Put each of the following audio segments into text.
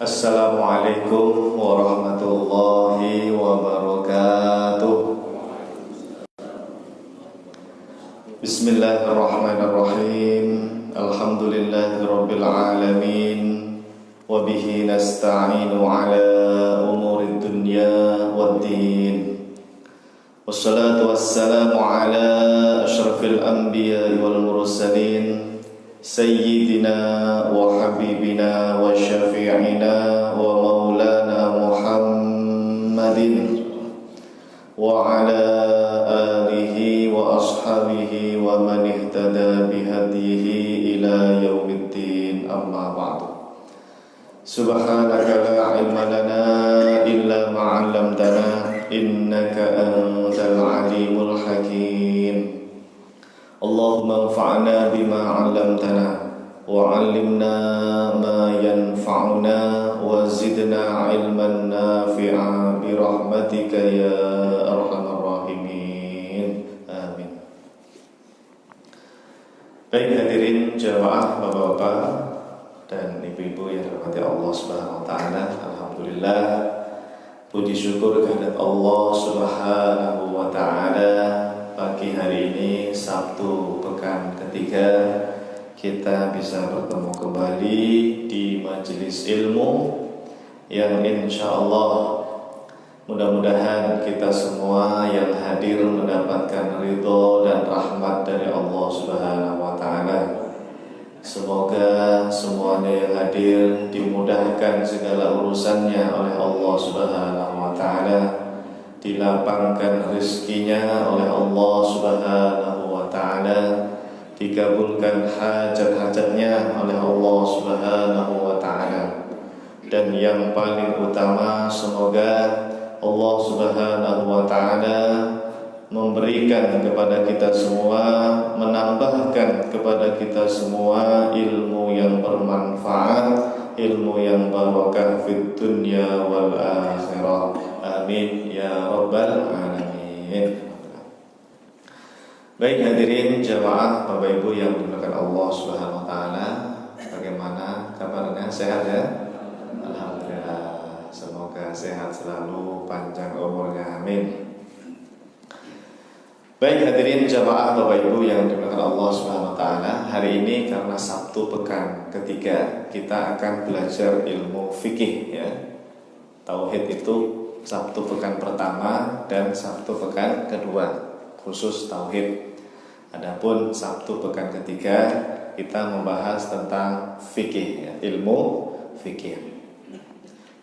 Assalamualaikum warahmatullahi wabarakatuh. Bismillahirrahmanirrahim. Alhamdulillahirabbil alamin. Wa bihi nasta'inu ala umurid dunya waddin. Wassalatu wassalamu ala asyrafil anbiya'i wal mursalin Sayyidina wa habibina wa syafi'ina wa maulana Muhammadin wa ala alihi wa ashabihi wa man ihtada bihadihi ila yaumiddin, amma ba'du. Subhanaka la ilma lana illa ma 'allamtana innaka antal alimul hakim. Allahumma anfa'na bima 'allamtana wa 'allimna ma yanfa'una wa zidna 'ilman nafi'a bi rahmatika ya arhamar rahimin. Amin. Baik hadirin jamaah Bapak-bapak dan ibu-ibu yang dirahmati Allah Subhanahu wa taala, alhamdulillah puji syukur kehadirat Allah Subhanahu wa taala. Pagi hari ini Sabtu pekan ketiga kita bisa bertemu kembali di majelis ilmu yang insya Allah mudah-mudahan kita semua yang hadir mendapatkan ridho dan rahmat dari Allah Subhanahu wa taala. Semoga semuanya yang hadir dimudahkan segala urusannya oleh Allah Subhanahu wa taala, dilapangkan rezekinya oleh Allah Subhanahu wa taala, dikabulkan hajat-hajatnya oleh Allah Subhanahu wa taala. Dan yang paling utama, semoga Allah Subhanahu wa taala memberikan kepada kita semua, menambahkan kepada kita semua ilmu yang bermanfaat, ilmu yang barakah fid dunya wal akhirah. Amin ya rabbal alamin. Baik hadirin jamaah Bapak Ibu yang dimuliakan Allah Subhanahu wa taala, bagaimana kabarnya? Sehat ya? Alhamdulillah. Semoga sehat selalu, panjang umurnya. Amin. Baik hadirin jamaah Bapak Ibu yang dimuliakan Allah Subhanahu wa taala, hari ini karena Sabtu pekan ketiga kita akan belajar ilmu fikih ya. Tauhid itu Sabtu pekan pertama dan Sabtu pekan kedua khusus tauhid. Adapun Sabtu pekan ketiga kita membahas tentang fikih ya, ilmu fikih.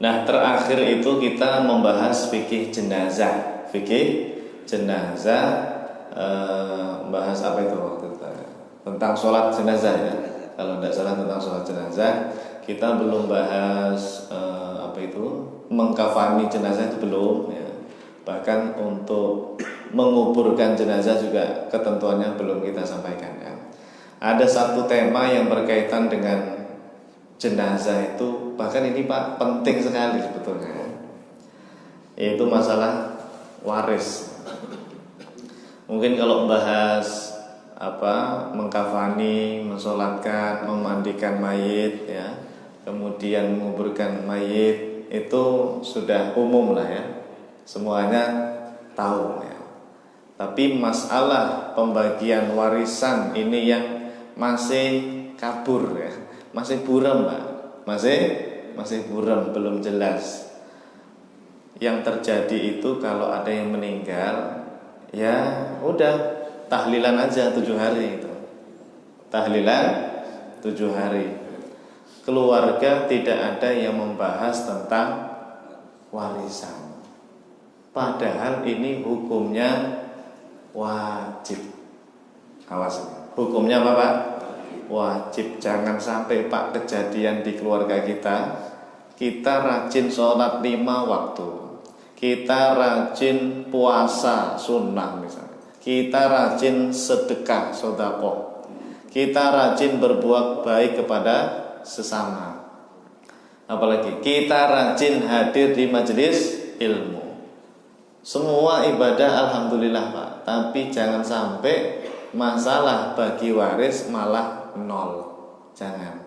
Nah, terakhir itu kita membahas fikih jenazah. Fikih jenazah bahas apa itu waktu itu? Tentang sholat jenazah ya. Kalau tidak salah tentang sholat jenazah. Kita belum bahas apa itu, mengkafani jenazah itu belum ya. Bahkan untuk menguburkan jenazah juga ketentuannya belum kita sampaikan ya. Ada satu tema yang berkaitan dengan jenazah itu, bahkan ini Pak penting sekali sebetulnya, yaitu masalah waris. Mungkin kalau membahas apa, mengkafani, mensolatkan, memandikan mayit ya, kemudian menguburkan mayit, itu sudah umum lah ya, semuanya tahu ya. Tapi masalah pembagian warisan ini yang masih kabur ya, masih buram Pak, masih buram, belum jelas. Yang terjadi itu kalau ada yang meninggal, ya udah tahlilan aja 7 hari itu. Tahlilan 7 hari. Keluarga tidak ada yang membahas tentang warisan. Padahal ini hukumnya wajib. Awas, hukumnya apa Pak? Wajib. Jangan sampai Pak kejadian di keluarga kita rajin sholat 5 waktu, kita rajin puasa sunnah misalnya, kita rajin sedekah sedekah, kita rajin berbuat baik kepada sesama, apalagi kita rajin hadir di majelis ilmu. Semua ibadah alhamdulillah Pak, tapi jangan sampai masalah bagi waris malah nol. Jangan.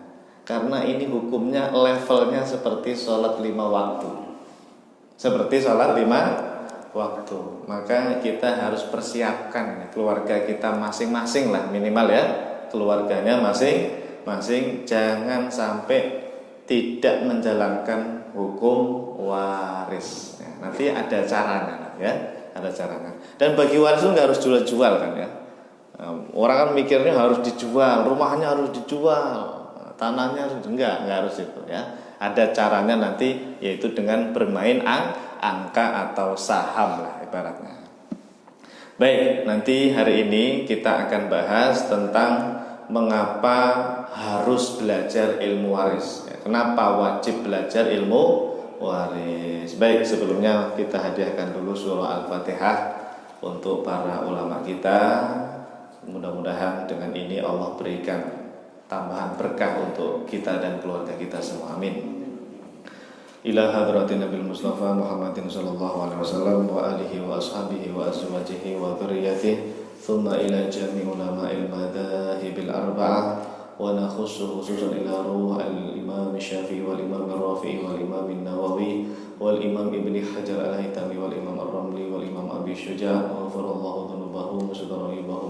Karena ini hukumnya levelnya seperti sholat 5 waktu. Seperti sholat 5 waktu. Maka kita harus persiapkan keluarga kita masing-masing lah, minimal ya. Keluarganya masing-masing, jangan sampai tidak menjalankan hukum waris. Nanti ada caranya ya, ada caranya. Dan bagi waris itu nggak harus jual-jual kan ya. Orang kan mikirnya harus dijual, rumahnya harus dijual, tanahnya harus, enggak harus itu ya. Ada caranya nanti, yaitu dengan bermain angka atau saham lah ibaratnya. Baik, nanti hari ini kita akan bahas tentang mengapa harus belajar ilmu waris. Kenapa wajib belajar ilmu waris? Baik, sebelumnya kita hadiahkan dulu surah Al-Fatihah untuk para ulama kita. Mudah-mudahan dengan ini Allah berikan tambahan berkah untuk kita dan keluarga kita semua. Amin. Ila hadratin Nabil Mustafa Muhammadin sallallahu alaihi wasallam wa alihi wa ashabihi wa azwajihi wa dzurriyyatihi, thumma ila jami' ulama'il madhahibil arba'ah, wa nakhussu khususan ila ruh al-Imam Syafi'i wal Imam Rafi'i wal Imam Nawawi wal Imam Ibnu Hajar al-Haytami wal Imam Ar-Ramli wal Imam Abi Syuja' wa ghafarallahu dzunubahum wa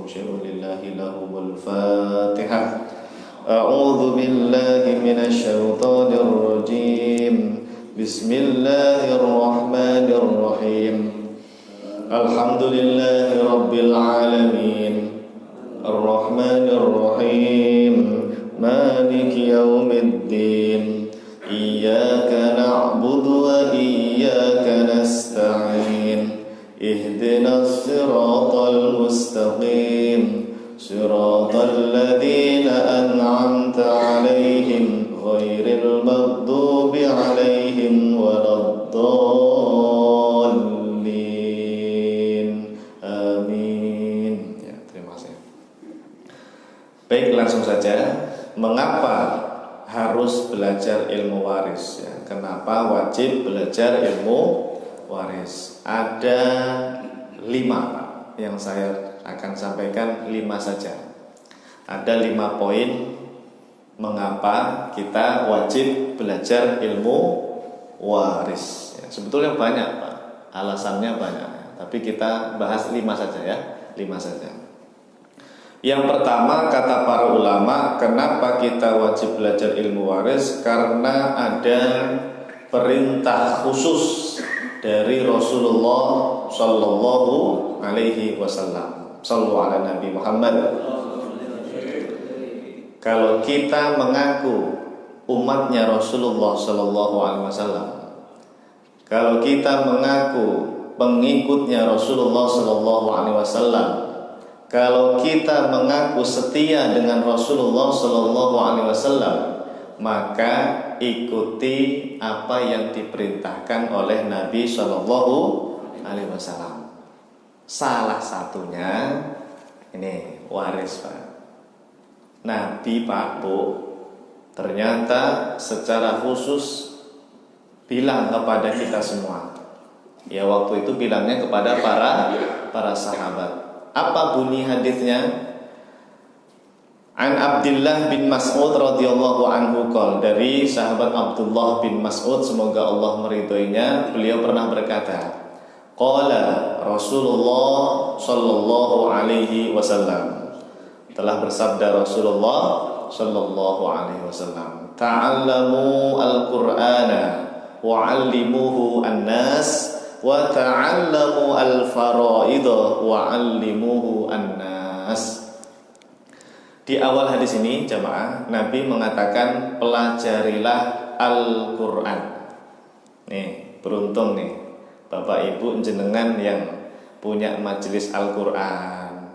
syai'un lillahi lahumul Fatihah. A'udzu billahi minasy syaithanir rajim. Bismillahirrahmanirrahim. Alhamdulillahi rabbil alamin. Ar-Rahmanir Rahim. Maliki yaumiddin. Iyyaka na'budu wa iyyaka nasta'in. Ihdinas siratal mustaqim. Siratal ladzina an'amta 'alaihim ghairil maghdubi 'alaihim waladdallin. Amin. Ya, terima kasih. Baik, langsung saja. Mengapa harus belajar ilmu waris ya? Kenapa wajib belajar ilmu waris? Ada 5 yang saya akan sampaikan, 5 saja. Ada 5 poin mengapa kita wajib belajar ilmu waris ya. Sebetulnya banyak Pak, alasannya banyak ya. Tapi kita bahas 5 saja ya, 5 saja. Yang pertama, kata para ulama, kenapa kita wajib belajar ilmu waris? Karena ada perintah khusus dari Rasulullah Sallallahu Alaihi Wasallam. Sallu ala Nabi Muhammad. Kalau kita mengaku umatnya Rasulullah Sallallahu Alaihi Wasallam, kalau kita mengaku pengikutnya Rasulullah Sallallahu Alaihi Wasallam, kalau kita mengaku setia dengan Rasulullah Sallallahu Alaihi Wasallam, maka ikuti apa yang diperintahkan oleh Nabi Sallallahu Alaihi Wasallam. Salah satunya ini waris Pak. Nabi Pak Bu ternyata secara khusus bilang kepada kita semua. Ya, waktu itu bilangnya kepada para sahabat. Apa bunyi hadisnya? An Abdullah bin Mas'ud radhiyallahu anhu qol, dari sahabat Abdullah bin Mas'ud semoga Allah meridhoinya, beliau pernah berkata, qala Rasulullah sallallahu alaihi wasallam, telah bersabda Rasulullah sallallahu alaihi wasallam, ta'allamu al-Qur'ana wa 'allimuhu an-nas wa ta'allamu al-fara'idha wa 'allimuhu an-nas. Di awal hadis ini jamaah, Nabi mengatakan pelajarilah Al-Quran. Nih, beruntung nih Bapak Ibu jenengan yang punya majelis Al-Quran,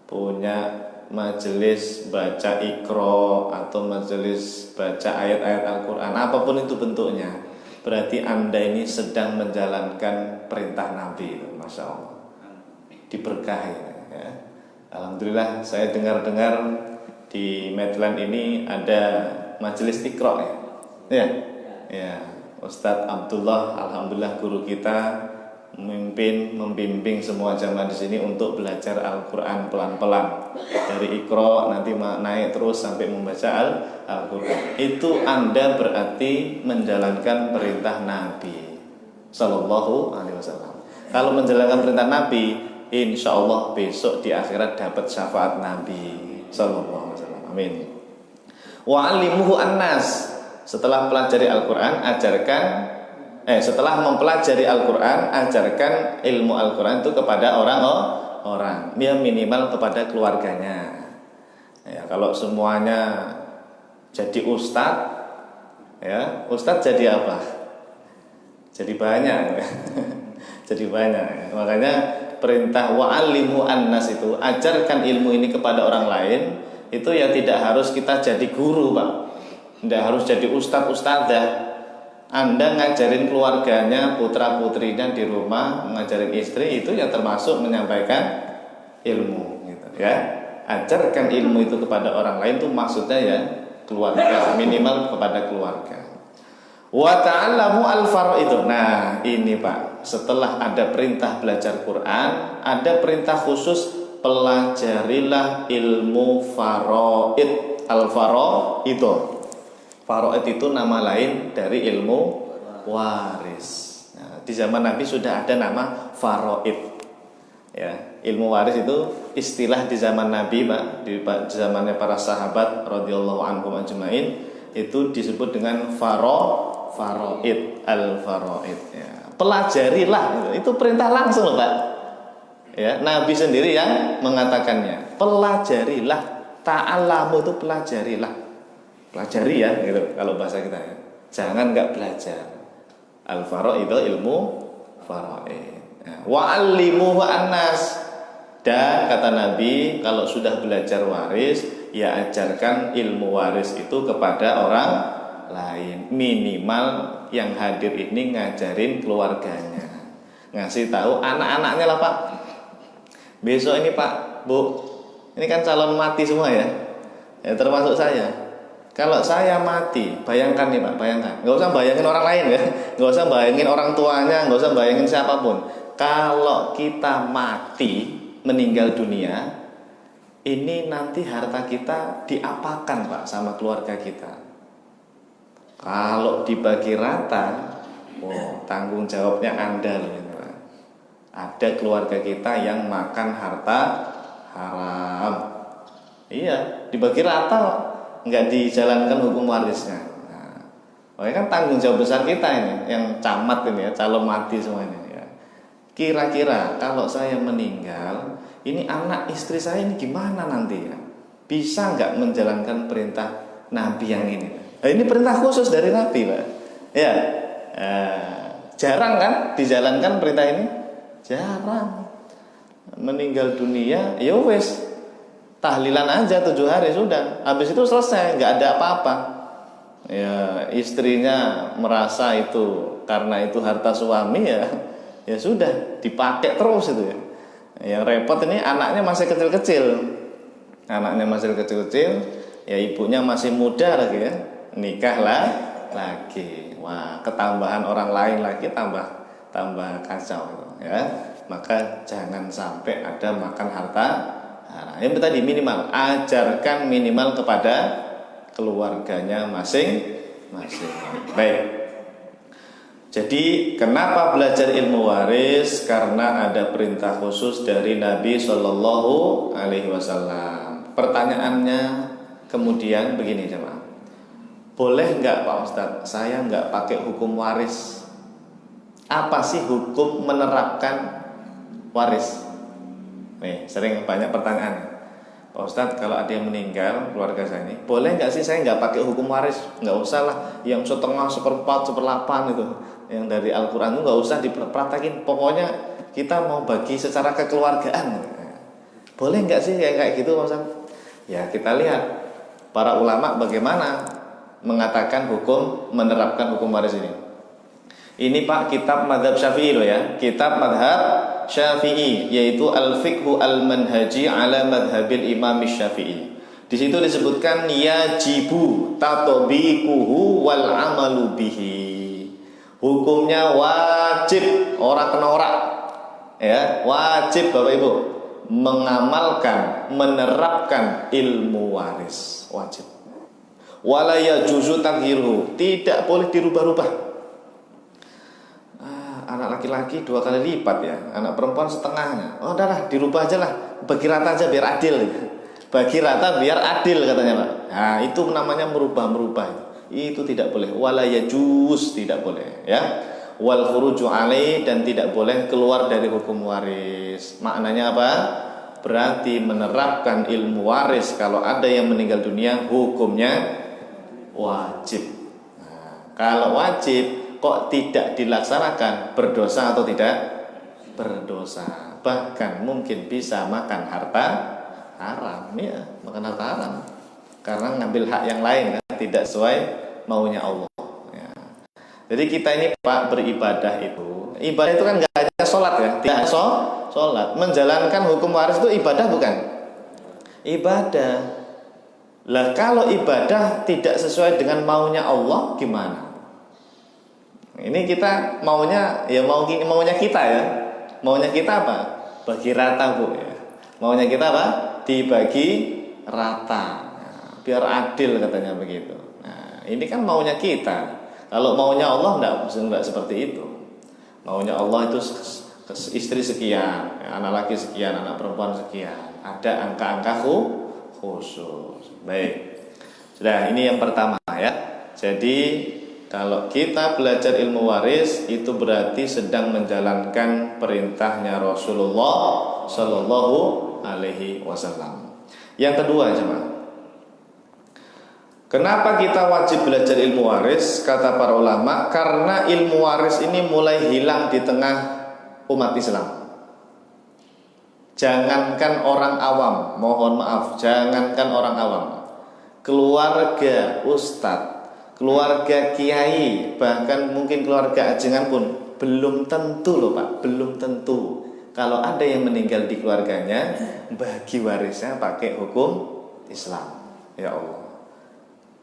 punya majelis baca Iqra atau majelis baca ayat-ayat Al-Quran, apapun itu bentuknya, berarti Anda ini sedang menjalankan perintah Nabi. Masya Allah, diberkahi ya. Alhamdulillah, saya dengar-dengar di Medland ini ada majelis Iqra ya. Ya. Ustadz Abdullah, alhamdulillah guru kita membimbing semua jamaah di sini untuk belajar Al-Quran pelan-pelan dari Iqra nanti naik terus sampai membaca Al-Quran. Itu Anda berarti menjalankan perintah Nabi Sallallahu Alaihi Wasallam. Kalau menjalankan perintah Nabi, insya Allah besok di akhirat dapat syafaat Nabi Sallallahu Alaihi Wasallam. Amin. Wa'allimuhu annas. Setelah pelajari Al-Quran, setelah mempelajari Al-Quran, ajarkan ilmu Al-Quran itu kepada orang-orang. Ya minimal kepada keluarganya. Ya, kalau semuanya jadi ustadz, ya ustadz jadi apa? Jadi banyak. Jadi banyak. Makanya perintah wa'allimu annas itu, ajarkan ilmu ini kepada orang lain. Itu ya tidak harus kita jadi guru, Pak. Tidak harus jadi ustadz ustadzah. Anda ngajarin keluarganya, putra putrinya di rumah, ngajarin istri, itu ya termasuk menyampaikan ilmu, gitu ya. Ajarkan ilmu itu kepada orang lain itu maksudnya ya keluarga, minimal kepada keluarga. Wa ta'allamu al-fara'id. Nah, ini Pak, setelah ada perintah belajar Quran, ada perintah khusus pelajarilah ilmu fara'id. Al-fara'id. Faraid itu nama lain dari ilmu waris. Nah, di zaman Nabi sudah ada nama faraid. Ya, ilmu waris itu istilah di zaman Nabi, Pak, di zamannya para sahabat radhiyallahu anhum ajmain, itu disebut dengan faraid, al-faraid. Ya, pelajarilah itu perintah langsung loh, Pak. Ya, Nabi sendiri yang mengatakannya. Pelajarilah, ta'allamu itu pelajarilah. Pelajari ya, gitu kalau bahasa kita ya. Jangan nggak belajar. Al-faraid itu ilmu faraid. Wa'allimuhu annas. Dan kata Nabi, kalau sudah belajar waris, ya ajarkan ilmu waris itu kepada orang lain. Minimal yang hadir ini ngajarin keluarganya, ngasih tahu anak-anaknya lah, Pak. Besok ini Pak, Bu, ini kan calon mati semua ya, ya termasuk saya. Kalau saya mati, bayangkan nih Pak, bayangkan. Nggak usah bayangin orang lain ya, nggak usah bayangin orang tuanya, nggak usah bayangin siapapun. Kalau kita mati, meninggal dunia, ini nanti harta kita diapakan Pak sama keluarga kita? Kalau dibagi rata, tanggung jawabnya Anda loh, Pak. Ada keluarga kita yang makan harta haram. Iya, dibagi rata Pak. Nggak dijalankan hukum warisnya. Nah, kan tanggung jawab besar kita ini, yang camat ini ya, calon mati semua ini ya. Kira-kira kalau saya meninggal, ini anak istri saya ini gimana nanti ya? Bisa nggak menjalankan perintah Nabi yang ini? Nah, ini perintah khusus dari Nabi, Pak. Ya, jarang kan dijalankan perintah ini? Jarang. Meninggal dunia, ya wes. Tahlilan aja 7 hari sudah, habis itu selesai, nggak ada apa-apa. Ya istrinya merasa itu karena itu harta suami ya, ya sudah dipakai terus itu ya. Yang repot ini anaknya masih kecil-kecil, ya ibunya masih muda lagi ya, nikahlah lagi. Wah, ketambahan orang lain lagi tambah kacau ya. Maka jangan sampai ada makan harta. Nah, yang tadi minimal ajarkan minimal kepada keluarganya masing-masing. Baik. Jadi kenapa belajar ilmu waris? Karena ada perintah khusus dari Nabi Shallallahu Alaihi Wasallam. Pertanyaannya kemudian begini jemaah, boleh nggak Pak Ustadz? Saya nggak pakai hukum waris. Apa sih hukum menerapkan waris? Nih, sering banyak pertanyaan. Pak Ustadz, kalau ada yang meninggal keluarga saya ini, boleh nggak sih saya nggak pakai hukum waris? Nggak usah lah, yang setengah, seperempat, seperdelapan itu, yang dari Al-Quran itu nggak usah dipraktekin. Pokoknya kita mau bagi secara kekeluargaan. Boleh nggak sih kayak gitu Pak Ustadz? Ya kita lihat para ulama bagaimana mengatakan hukum menerapkan hukum waris ini. Ini Pak kitab madhab Syafi'i loh ya, kitab madhab Syafi'i, yaitu Al-Fiqhu Al-Manhaji ala madhabil Imam Syafi'i. Di situ disebutkan yajibu tatbiquhu wal amalu bihi. Hukumnya wajib, ora kena ora. Ya, wajib Bapak Ibu mengamalkan, menerapkan ilmu waris, wajib. Wala yajuzu taghyiruhu, tidak boleh dirubah-rubah. Anak laki-laki 2 kali lipat ya, anak perempuan setengahnya. Oh udahlah, dirubah aja lah, bagi rata aja biar adil. Bagi rata biar adil katanya Pak. Nah itu namanya merubah-merubah. Itu tidak boleh. Wala yajuz, tidak boleh ya. Wal khuruju alai, dan tidak boleh keluar dari hukum waris. Maknanya apa? Berarti menerapkan ilmu waris. Kalau ada yang meninggal dunia, hukumnya wajib. Nah, kalau wajib kok tidak dilaksanakan, berdosa atau tidak? Berdosa. Bahkan mungkin bisa makan harta haram ya, makan harta haram. Karena ngambil hak yang lain kan, tidak sesuai maunya Allah. Ya. Jadi kita ini Pak beribadah itu, ibadah itu kan nggak hanya sholat ya, tidak sholat, menjalankan hukum waris itu ibadah bukan? Ibadah. Lah kalau ibadah tidak sesuai dengan maunya Allah gimana? Ini kita maunya ya maunya kita ya. Maunya kita apa? Bagi rata Bu ya. Maunya kita apa? Dibagi rata. Nah, biar adil katanya begitu. Nah, ini kan maunya kita. Kalau maunya Allah enggak seperti itu. Maunya Allah itu istri sekian, anak laki sekian, anak perempuan sekian. Ada angka-angka khusus. Baik. Sudah, ini yang pertama ya. Jadi kalau kita belajar ilmu waris itu berarti sedang menjalankan perintahnya Rasulullah Shallallahu Alaihi Wasallam. Yang kedua jemaah, kenapa kita wajib belajar ilmu waris? Kata para ulama, karena ilmu waris ini mulai hilang di tengah umat Islam. Jangankan orang awam, mohon maaf, jangankan orang awam, keluarga ustadz, keluarga kiai, bahkan mungkin keluarga ajengan pun belum tentu loh Pak, belum tentu kalau ada yang meninggal di keluarganya bagi warisnya pakai hukum Islam. Ya Allah.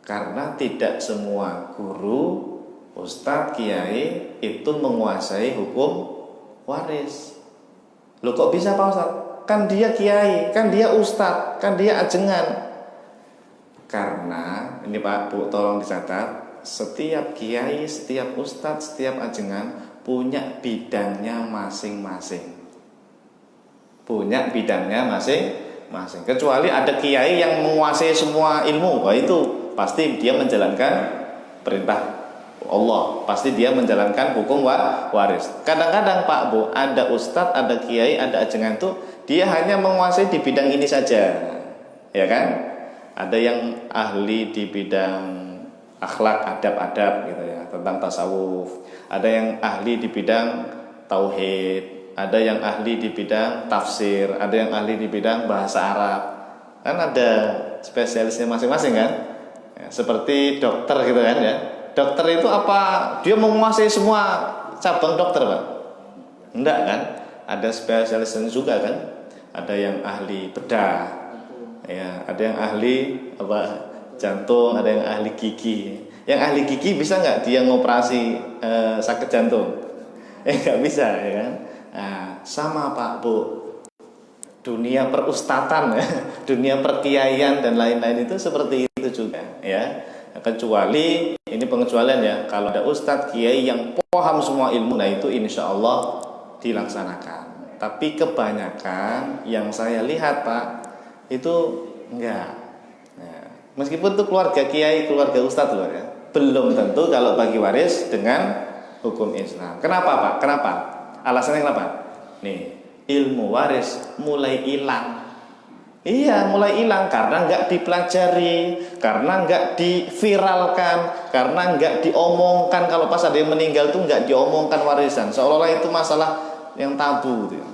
Karena tidak semua guru, ustadz, kiai itu menguasai hukum waris. Loh kok bisa Pak Ustadz? Kan dia kiai, kan dia ustadz, kan dia ajengan. Karena ini Pak Bu tolong dicatat, setiap kiai, setiap ustadz, setiap ajengan punya bidangnya masing-masing. Punya bidangnya masing-masing. Kecuali ada kiai yang menguasai semua ilmu, wah itu pasti dia menjalankan perintah Allah, pasti dia menjalankan hukum waris. Kadang-kadang Pak Bu ada ustadz, ada kiai, ada ajengan tuh dia hanya menguasai di bidang ini saja, ya kan? Ada yang ahli di bidang akhlak, adab-adab gitu ya, tentang tasawuf. Ada yang ahli di bidang tauhid, ada yang ahli di bidang tafsir, ada yang ahli di bidang bahasa Arab. Kan ada spesialisnya masing-masing kan? Ya, seperti dokter gitu kan ya. Dokter itu apa? Dia menguasai semua cabang dokter, Pak? Enggak kan? Ada spesialisnya juga kan? Ada yang ahli bedah. Ya, ada yang ahli apa jantung, ada yang ahli gigi. Yang ahli gigi bisa nggak dia ngoperasi sakit jantung? Nggak bisa ya kan? Nah, sama Pak Bu, dunia perustatan ya, dunia perkiaian dan lain-lain itu seperti itu juga ya. Kecuali ini pengecualian ya, kalau ada ustadz kiai yang paham semua ilmu, nah itu insya Allah dilaksanakan. Tapi kebanyakan yang saya lihat Pak itu enggak. Nah, meskipun itu keluarga kiai, keluarga ustadz loh ya, belum tentu kalau bagi waris dengan hukum Islam. Kenapa Pak? Kenapa? Alasannya kenapa? Nih, ilmu waris mulai hilang. Iya, mulai hilang karena enggak dipelajari, karena enggak diviralkan, karena enggak diomongkan. Kalau pas ada yang meninggal tuh enggak diomongkan warisan, seolah-olah itu masalah yang tabu gitu.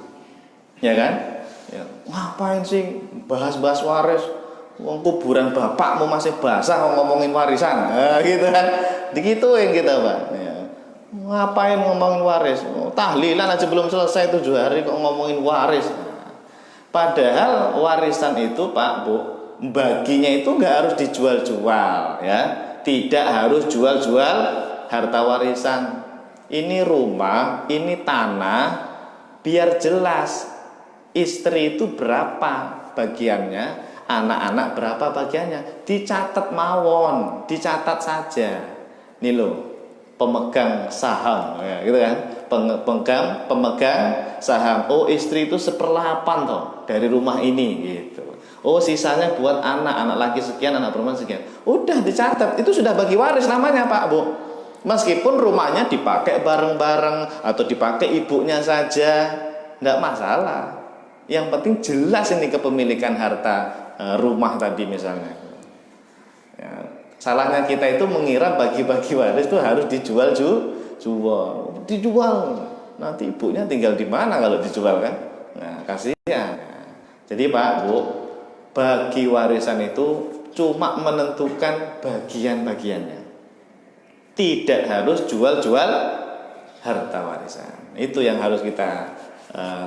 Ya kan? Ya, ngapain sih bahas-bahas waris? Wong kuburan bapakmu masih basah ngomongin warisan. Nah, gitu kan. Digituin kita, Pak. Ya. Ngapain ngomongin waris? Tahlilan aja belum selesai 7 hari kok ngomongin waris. Padahal warisan itu Pak Bu, baginya itu nggak harus dijual-jual ya. Tidak harus jual-jual harta warisan. Ini rumah, ini tanah, biar jelas istri itu berapa bagiannya, anak-anak berapa bagiannya, dicatat mawon, dicatat saja. Nih loh, pemegang saham, ya, gitu kan? Pemegang saham. Oh, istri itu 1/8 toh dari rumah ini, gitu. Oh, sisanya buat anak laki sekian, anak perempuan sekian. Udah dicatat, itu sudah bagi waris namanya, Pak, Bu. Meskipun rumahnya dipakai bareng-bareng atau dipakai ibunya saja, enggak masalah. Yang penting jelas ini kepemilikan harta rumah tadi misalnya. Ya, salahnya kita itu mengira bagi-bagi waris itu harus dijual. Nanti ibunya tinggal di mana kalau dijual kan? Nah, kasihan. Jadi Pak, Bu, bagi warisan itu cuma menentukan bagian-bagiannya. Tidak harus jual-jual harta warisan. Itu yang harus kita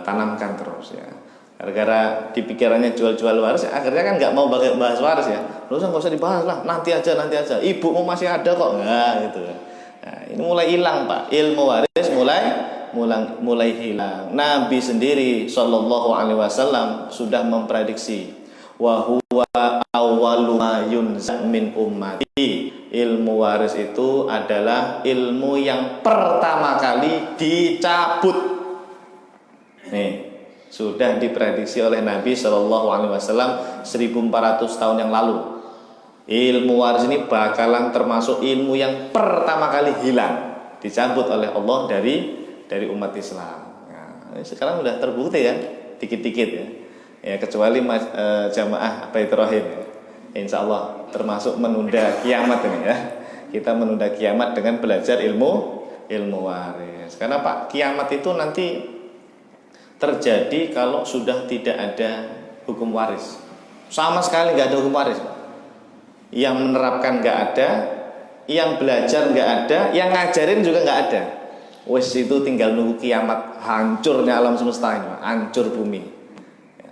tanamkan terus ya. Gara-gara di pikirannya jual-jual waris, akhirnya kan nggak mau bahas waris ya. Terus nggak usah dibahas lah, nanti aja. Ibumu masih ada kok, nggak gitu. Nah, ini mulai hilang Pak, ilmu waris mulai hilang. Nabi sendiri Shallallahu Alaihi Wasallam sudah memprediksi, wa huwa awwalu ma yunza min ummati. Ilmu waris itu adalah ilmu yang pertama kali dicabut. Nih, sudah diprediksi oleh Nabi Shallallahu Alaihi Wasallam 1400 tahun yang lalu. Ilmu waris ini bakalan termasuk ilmu yang pertama kali hilang, dicabut oleh Allah dari umat Islam. Nah, sekarang sudah terbukti ya, dikit-dikit ya. Ya kecuali jamaah Baitur Rahim ya. Insya Allah termasuk menunda kiamat ini ya. Kita menunda kiamat dengan belajar ilmu waris. Karena Pak, kiamat itu nanti terjadi kalau sudah tidak ada hukum waris. Sama sekali nggak ada hukum waris, Pak. Yang menerapkan nggak ada, yang belajar nggak ada, yang ngajarin juga nggak ada. Wes itu tinggal nunggu kiamat, hancurnya alam semesta ini, hancur bumi.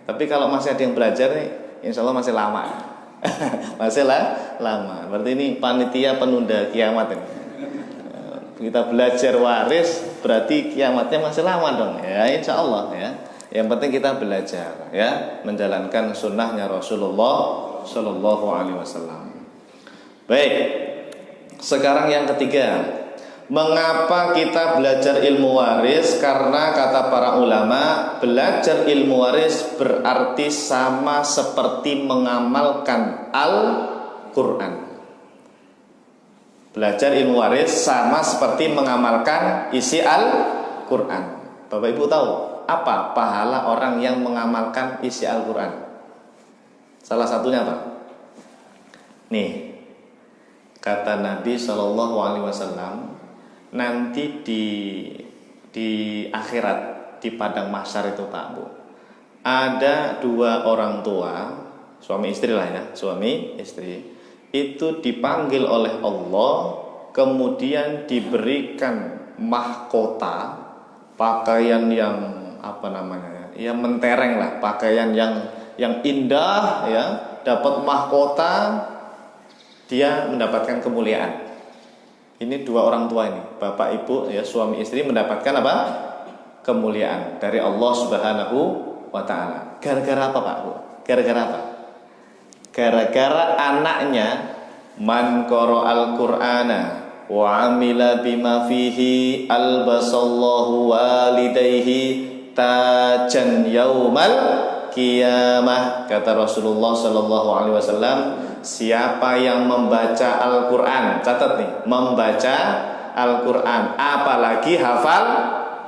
Tapi kalau masih ada yang belajar nih, insya Allah masih lama. Masih lama. Berarti ini panitia penunda kiamat ini. Kita belajar waris, berarti kiamatnya masih lama dong. Ya, insya Allah ya. Yang penting kita belajar ya, menjalankan sunnahnya Rasulullah Shallallahu Alaihi Wasallam. Baik. Sekarang yang ketiga. Mengapa kita belajar ilmu waris? Karena kata para ulama, belajar ilmu waris berarti sama seperti mengamalkan Al-Quran. Belajar ilmu waris sama seperti mengamalkan isi Al-Quran. Bapak Ibu tahu apa pahala orang yang mengamalkan isi Al-Quran? Salah satunya apa? Nih, kata Nabi SAW, nanti di akhirat, di padang mahsyar itu Pak Bu, ada dua orang tua, suami istri lah ya, suami istri itu dipanggil oleh Allah, kemudian diberikan mahkota, pakaian yang apa namanya ya, mentereng lah, pakaian yang indah ya, dapat mahkota, dia mendapatkan kemuliaan. Ini dua orang tua ini, bapak ibu ya, suami istri mendapatkan apa? Kemuliaan dari Allah Subhanahu wa Ta'ala. Gara-gara apa Pak Bu? Gara-gara apa? Gara-gara anaknya man qara'al Qur'ana wa 'amila bima fihi albasallahu walidayhi tajan yaumal qiyamah. Kata Rasulullah sallallahu alaihi wasallam, siapa yang membaca Al-Quran, catat nih, membaca Al-Quran, apalagi hafal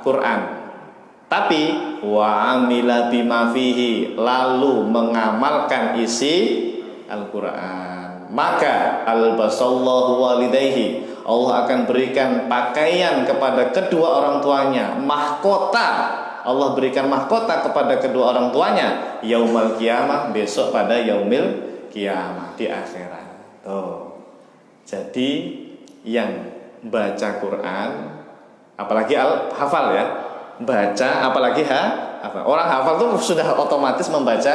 Quran, tapi wa amila bima fihi, lalu mengamalkan isi Al-Quran, maka albasallahu walidayhi, Allah akan berikan pakaian kepada kedua orang tuanya, mahkota, Allah berikan mahkota kepada kedua orang tuanya yaumal qiyamah, besok pada yaumil kiamat, di akhirat. Tuh. Jadi yang baca Quran, apalagi hafal ya, baca apalagi hafal. Orang hafal tuh sudah otomatis membaca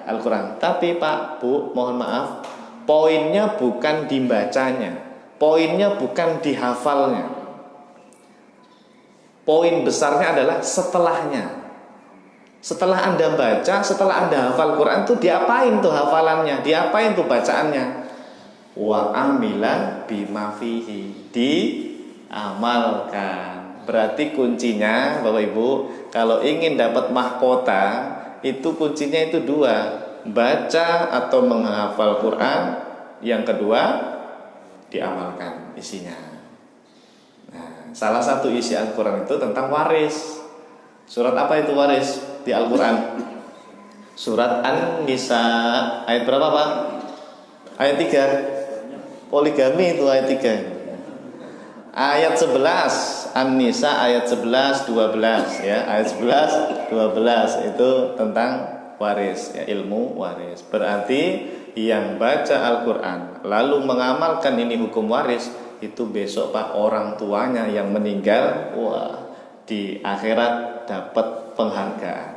Al-Quran. Tapi Pak, Bu, mohon maaf, poinnya bukan dibacanya, poinnya bukan dihafalnya. Poin besarnya adalah setelahnya. Setelah Anda baca, setelah Anda hafal Quran tuh diapain tuh hafalannya? Diapain tuh bacaannya? Wa amila bima fihi, diamalkan. Berarti kuncinya Bapak Ibu, kalau ingin dapat mahkota, itu kuncinya itu dua, baca atau menghafal Quran, yang kedua diamalkan isinya. Nah, salah satu isi Al-Quran itu tentang waris. Surat apa itu waris di Al-Quran? Surat An-Nisa. Ayat berapa Pak? Ayat 3. Poligami itu ayat 3. Ayat 11 An-Nisa ayat 11, 12 ya. Ayat 11, 12 itu tentang waris ya, ilmu waris. Berarti yang baca Al-Quran lalu mengamalkan ini hukum waris, itu besok Pak orang tuanya yang meninggal, wah, di akhirat dapat penghargaan.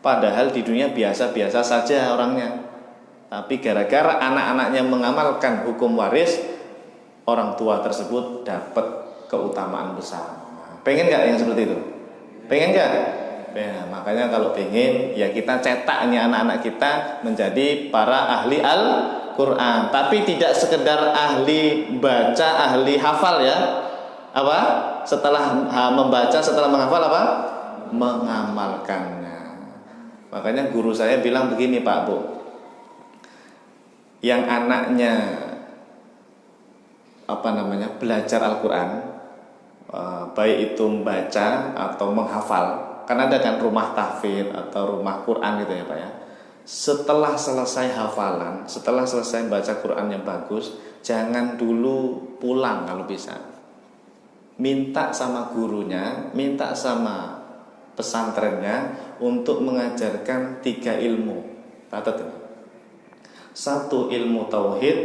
Padahal di dunia biasa-biasa saja orangnya, tapi gara-gara anak-anaknya mengamalkan hukum waris, orang tua tersebut dapat keutamaan besar. Pengen gak yang seperti itu? Pengen gak? Ya, makanya kalau pengen, ya kita cetak ini anak-anak kita menjadi para ahli Al-Quran. Tapi tidak sekedar ahli baca, ahli hafal ya. Apa? Setelah membaca, setelah menghafal apa? Mengamalkannya. Makanya guru saya bilang begini Pak Bu, yang anaknya belajar Al-Quran, baik itu membaca atau menghafal, kan ada kan rumah tahfidz atau rumah Quran gitu ya Pak ya. Setelah selesai hafalan, setelah selesai baca Quran yang bagus, jangan dulu pulang kalau bisa. Minta sama gurunya, minta sama pesantrennya untuk mengajarkan 3 ilmu. Catat ini. 1 ilmu tauhid,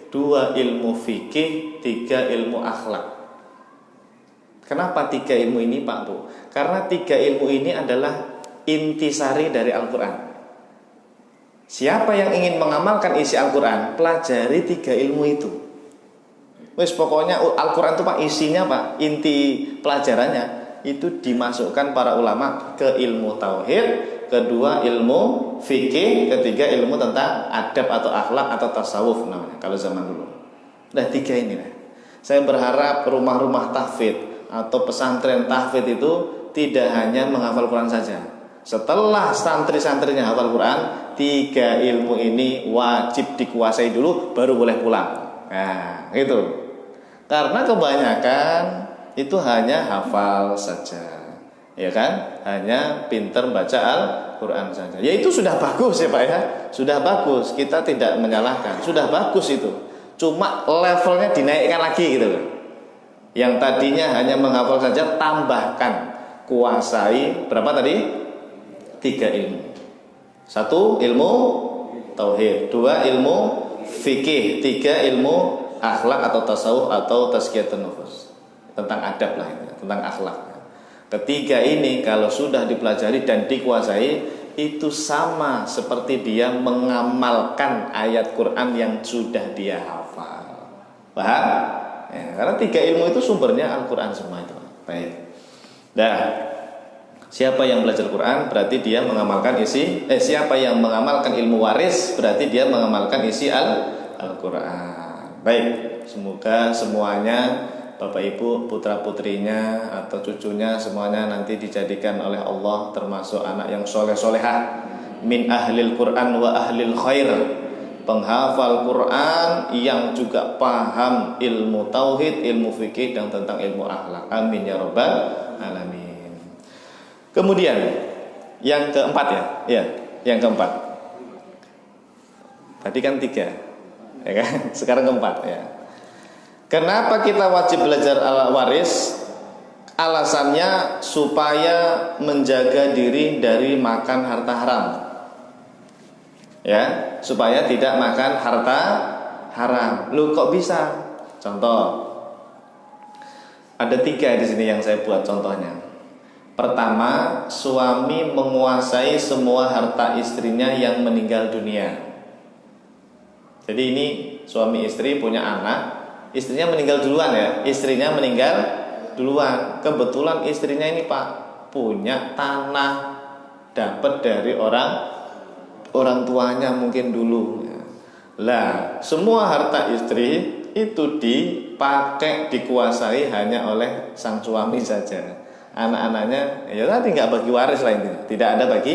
2 ilmu fikih, 3 ilmu akhlak. Kenapa 3 ilmu ini Pak Bu? Karena 3 ilmu ini adalah intisari dari Al-Quran. Siapa yang ingin mengamalkan isi Al-Quran, pelajari 3 ilmu itu. Wis pokoknya Al-Quran itu Pak, isinya Pak, inti pelajarannya itu dimasukkan para ulama ke ilmu tauhid, kedua ilmu fikih, ketiga ilmu tentang adab atau akhlak atau tasawuf namanya kalau zaman dulu. Nah 3 ini lah. Saya berharap rumah-rumah tahfidz atau pesantren tahfidz itu tidak hanya menghafal Quran saja. Setelah santri-santrinya hafal Quran, 3 ilmu ini wajib dikuasai dulu, baru boleh pulang. Nah gitu. Karena kebanyakan itu hanya hafal saja, ya kan? Hanya pinter baca Al-Quran saja. Ya itu sudah bagus ya Pak ya, sudah bagus. Kita tidak menyalahkan, sudah bagus itu. Cuma levelnya dinaikkan lagi gitu loh. Yang tadinya hanya menghafal saja, tambahkan, kuasai berapa tadi? 3 ilmu. 1 ilmu tauhid, 2 ilmu fikih, 3 ilmu akhlak atau tasawuf atau tazkiyatun nufus, tentang adab lah itu, tentang akhlak. Ketiga ini kalau sudah dipelajari dan dikuasai, itu sama seperti dia mengamalkan ayat Quran yang sudah dia hafal. Paham? Ya, karena 3 ilmu itu sumbernya Al-Quran semua itu. Baik. Nah, siapa yang belajar Quran berarti dia mengamalkan siapa yang mengamalkan ilmu waris berarti dia mengamalkan isi Al-Quran. Baik, semoga semuanya Bapak Ibu, putra putrinya atau cucunya semuanya nanti dijadikan oleh Allah termasuk anak yang soleh-solehah, min ahlil Quran wa ahlil khair, penghafal Quran yang juga paham ilmu tauhid, ilmu fikih dan tentang ilmu akhlak. Amin ya rabbal alamin. Kemudian yang keempat ya, yang keempat. Tadi kan 3, ya kan? Sekarang keempat ya. Kenapa kita wajib belajar waris? Alasannya supaya menjaga diri dari makan harta haram. Ya, supaya tidak makan harta haram. Lu kok bisa? Contoh. Ada 3 di sini yang saya buat contohnya. Pertama, suami menguasai semua harta istrinya yang meninggal dunia. Jadi ini suami istri punya anak, istrinya meninggal duluan ya, istrinya meninggal duluan. kebetulan istrinya ini Pak punya tanah, dapat dari orang tuanya mungkin dulu. Lah, semua harta istri itu dipakai, dikuasai hanya oleh sang suami saja. Anak-anaknya ya tadi nggak bagi waris lah intinya. Tidak ada bagi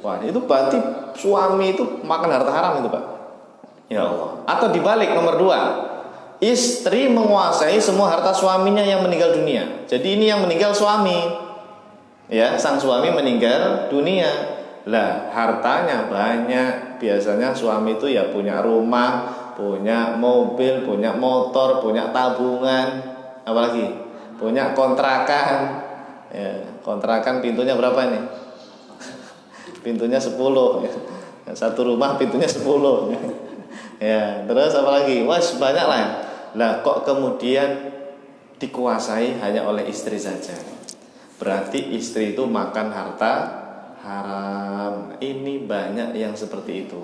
waris. Itu berarti suami itu makan harta haram itu Pak. Ya Allah. Atau dibalik nomor 2, istri menguasai semua harta suaminya yang meninggal dunia. Jadi ini yang meninggal suami. Ya, sang suami meninggal dunia. Lah, hartanya banyak. Biasanya suami itu ya punya rumah, punya mobil, punya motor, punya tabungan, apalagi punya kontrakan. Ya, kontrakan pintunya berapa nih? Pintunya 10. Satu rumah pintunya 10. Ya, terus apalagi? Wah, banyak lah. Lah, kok kemudian dikuasai hanya oleh istri saja? Berarti istri itu makan harta haram. Ini banyak yang seperti itu.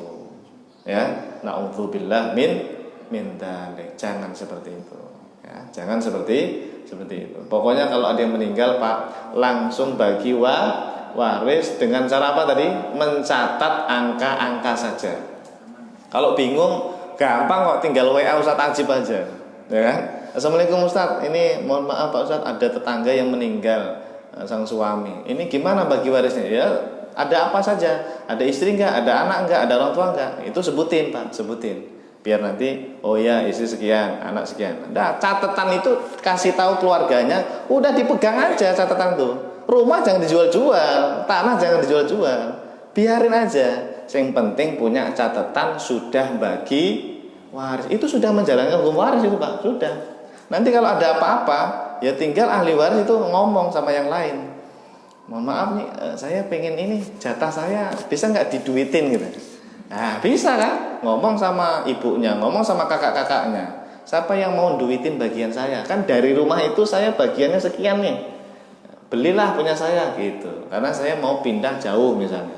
Ya, na'udzubillah min dzalik. Jangan seperti itu. Ya, jangan seperti itu. Pokoknya kalau ada yang meninggal Pak, langsung bagi waris dengan cara apa tadi? Mencatat angka-angka saja. Kalau bingung, gampang kok, tinggal WA Ustadz Ajib aja. Ya kan? Assalamualaikum Ustadz, ini mohon maaf Pak Ustadz, ada tetangga yang meninggal, sang suami. Ini gimana bagi warisnya? Ya, ada apa saja? Ada istri enggak? Ada anak enggak? Ada orang tua enggak? Itu sebutin Pak, sebutin. Biar nanti, oh ya istri sekian, anak sekian. Nah, catatan itu kasih tahu keluarganya, udah dipegang aja catatan tuh. Rumah jangan dijual-jual, tanah jangan dijual-jual. Biarin aja. Yang penting punya catatan sudah bagi waris. Itu sudah menjalankan hukum waris itu Pak, sudah. Nanti kalau ada apa-apa, ya tinggal ahli waris itu ngomong sama yang lain. Mohon maaf nih, saya pengen ini, jatah saya bisa nggak diduitin gitu. Nah, bisa kan? Ngomong sama ibunya, ngomong sama kakak-kakaknya. Siapa yang mau duitin bagian saya? Kan dari rumah itu saya bagiannya sekian nih. Belilah punya saya gitu. Karena saya mau pindah jauh misalnya.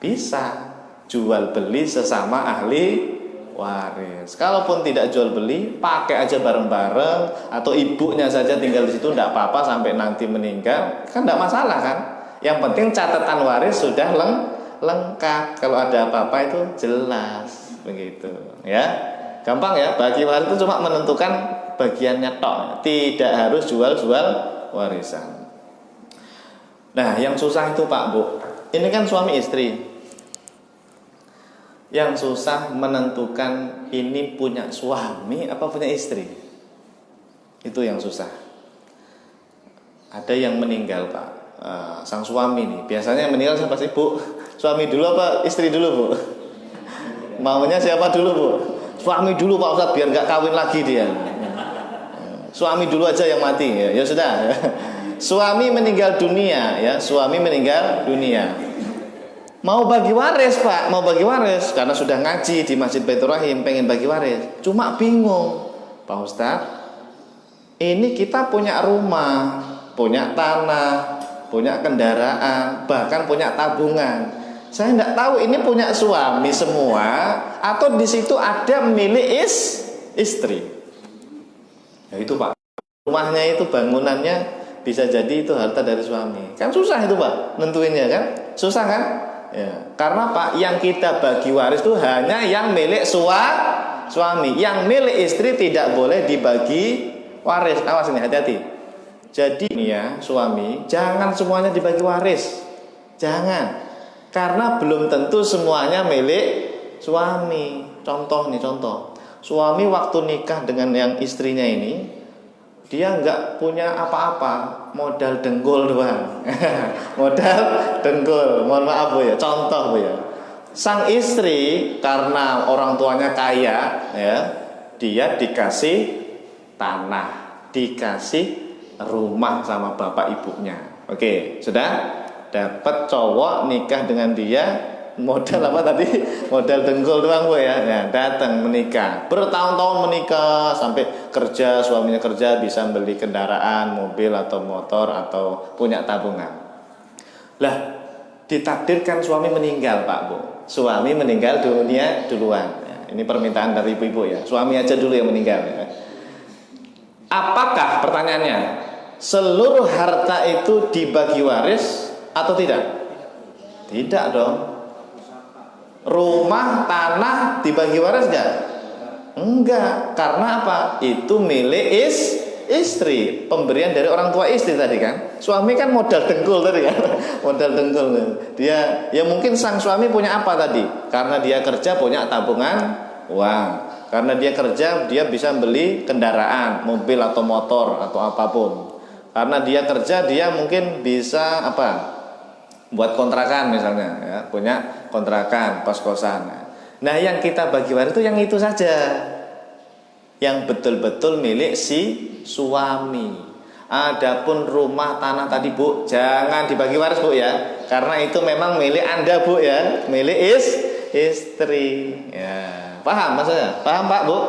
Bisa jual beli sesama ahli waris. Kalaupun tidak jual beli, pakai aja bareng-bareng, atau ibunya saja tinggal di situ, tidak apa-apa sampai nanti meninggal, kan tidak masalah kan? Yang penting catatan waris sudah lengkap. Kalau ada apa-apa itu jelas, begitu. Ya, gampang ya. Bagi waris itu cuma menentukan bagiannya tok, tidak harus jual-jual warisan. Nah, yang susah itu Pak Bu, ini kan suami istri. Yang susah menentukan ini punya suami apa punya istri. Itu yang susah. Ada yang meninggal Pak, sang suami nih. Biasanya yang meninggal siapa sih Bu? Suami dulu apa istri dulu Bu? Maunya siapa dulu Bu? Suami dulu Pak Ustadz, biar gak kawin lagi dia. Suami dulu aja yang mati. Ya sudah. Suami meninggal dunia ya, suami meninggal dunia. Mau bagi waris Pak, mau bagi waris karena sudah ngaji di Masjid Baitur Rahim, pengen bagi waris. Cuma bingung, Pak Ustadz, ini kita punya rumah, punya tanah, punya kendaraan, bahkan punya tabungan. Saya tidak tahu ini punya suami semua atau di situ ada milik istri. Ya itu Pak, rumahnya itu bangunannya bisa jadi itu harta dari suami. Kan susah itu Pak, nentuinnya kan, susah kan? Ya, karena Pak, yang kita bagi waris itu hanya yang milik suami. Yang milik istri tidak boleh dibagi waris. Awas ini, hati-hati. Jadi ini ya, suami jangan semuanya dibagi waris. Jangan. Karena belum tentu semuanya milik suami. Contoh. Suami waktu nikah dengan yang istrinya ini, dia nggak punya apa-apa, modal dengkul doang. Modal dengkul. Mohon maaf Bu ya, contoh Bu ya. Sang istri karena orang tuanya kaya ya, dia dikasih tanah, dikasih rumah sama bapak ibunya. Oke, sudah dapat cowok nikah dengan dia, modal apa tadi? Modal dengkul doang Bu ya. Nah, datang menikah, bertahun-tahun menikah sampai kerja, suaminya kerja bisa beli kendaraan, mobil atau motor atau punya tabungan. Lah, ditakdirkan suami meninggal Pak Bu. Suami meninggal dunia duluan. Ya, ini permintaan dari ibu-ibu ya. Suami aja dulu yang meninggal ya. Apakah pertanyaannya seluruh harta itu dibagi waris atau tidak? Tidak dong. Rumah, tanah dibagi waris enggak? Enggak. Karena apa? Itu milik istri, pemberian dari orang tua istri tadi kan. Suami kan modal dengkul tadi kan. Modal dengkul. Dia ya mungkin sang suami punya apa tadi? Karena dia kerja punya tabungan uang. Karena dia kerja dia bisa beli kendaraan, mobil atau motor atau apapun. Karena dia kerja dia mungkin bisa apa? Buat kontrakan misalnya ya, punya kontrakan, kos-kosan. Nah, yang kita bagi waris itu yang itu saja. Yang betul-betul milik si suami. Adapun rumah tanah tadi Bu, jangan dibagi waris Bu ya. Karena itu memang milik Anda Bu ya, milik istri. Ya, paham maksudnya? Paham Pak Bu?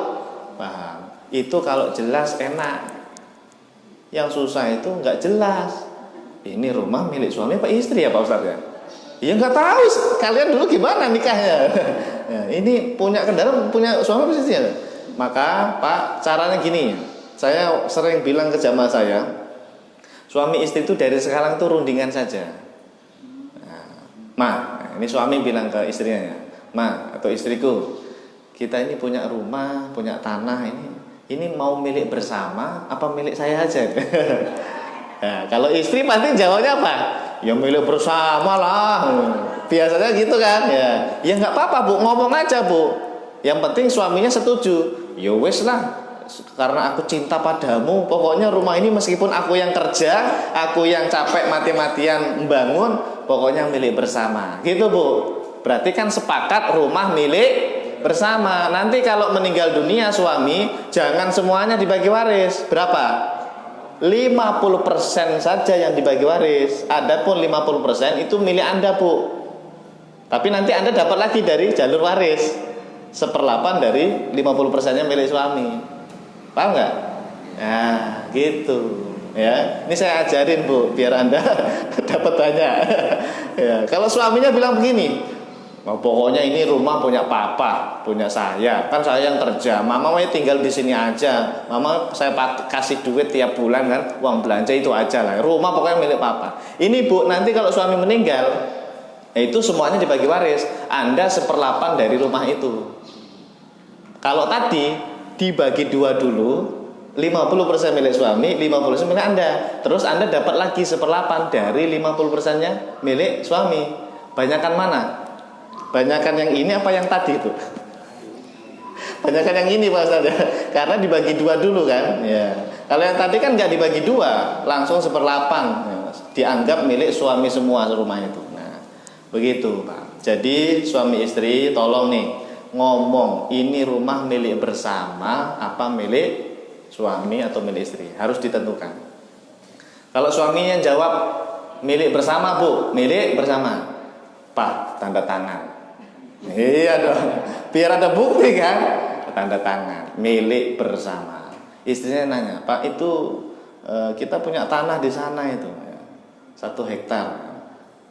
Paham. Itu kalau jelas enak. Yang susah itu nggak jelas. Ini rumah milik suami apa istri ya Pak Ustadz ya? Ya nggak tahu. Kalian dulu gimana nikahnya? Ya, ini punya kendaraan punya suami apa istri ya? Maka Pak, caranya gini. Saya sering bilang ke jamaah saya, suami istri itu dari sekarang tuh rundingan saja. Nah, ini suami bilang ke istrinya ya, Ma atau istriku, kita ini punya rumah, punya tanah ini mau milik bersama apa milik saya aja? Nah, kalau istri pasti jawabnya apa? Ya milik bersama lah. Biasanya gitu kan? Ya nggak apa-apa Bu, ngomong aja Bu. Yang penting suaminya setuju. Ya wes lah, karena aku cinta padamu. Pokoknya rumah ini meskipun aku yang kerja, aku yang capek mati-matian membangun, pokoknya milik bersama. Gitu Bu. Berarti kan sepakat rumah milik bersama. Nanti kalau meninggal dunia suami, jangan semuanya dibagi waris. Berapa? 50% saja yang dibagi waris. Adapun 50% itu milik Anda Bu. Tapi nanti Anda dapat lagi dari jalur waris 1/8 dari 50%-nya milik suami. Paham nggak? Nah gitu ya. Ini saya ajarin Bu biar Anda dapat banyak. Ya, kalau suaminya bilang begini, pokoknya ini rumah punya papa, punya saya. Kan saya yang kerja. Mama mau tinggal di sini aja. Mama saya kasih duit tiap bulan kan, uang belanja itu aja lah. Rumah pokoknya milik papa. Ini Bu, nanti kalau suami meninggal, itu semuanya dibagi waris. Anda 1/8 dari rumah itu. Kalau tadi dibagi dua dulu, 50% milik suami, 50% milik Anda. Terus Anda dapat lagi 1/8 dari 50%-nya milik suami. Banyakan mana? Banyakan yang ini apa yang tadi itu? Banyakan yang ini Pak Ustaz ya. Karena dibagi dua dulu kan ya. Kalau yang tadi kan nggak dibagi dua, langsung 1/8 ya, dianggap milik suami semua rumah itu. Nah begitu Pak. Jadi suami istri tolong nih ngomong, ini rumah milik bersama apa milik suami atau milik istri, harus ditentukan. Kalau suaminya jawab milik bersama Bu, milik bersama, Pak tanda tangan. Iya dong, biar ada bukti kan, tanda tangan milik bersama. Istrinya nanya, Pak itu kita punya tanah di sana itu 1 hektar,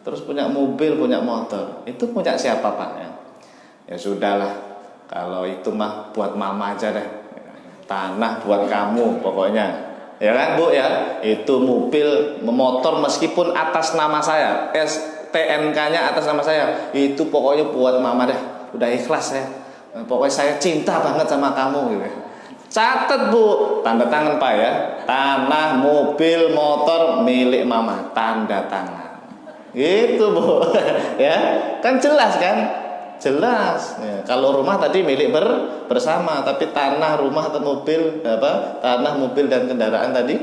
terus punya mobil, punya motor, itu punya siapa Pak ya? Ya sudahlah, kalau itu mah buat mama aja deh. Tanah buat kamu pokoknya. Ya kan Bu ya? Itu mobil, motor meskipun atas nama saya, STNK-nya atas nama saya, itu pokoknya buat mama deh. Udah ikhlas ya. Pokoknya saya cinta banget sama kamu gitu. Catat Bu, tanda tangan Pak ya. Tanah, mobil, motor milik mama, tanda tangan. Gitu Bu. Ya, kan jelas kan? Jelas ya. Kalau rumah tadi milik bersama, tapi tanah, rumah atau mobil tanah, mobil dan kendaraan tadi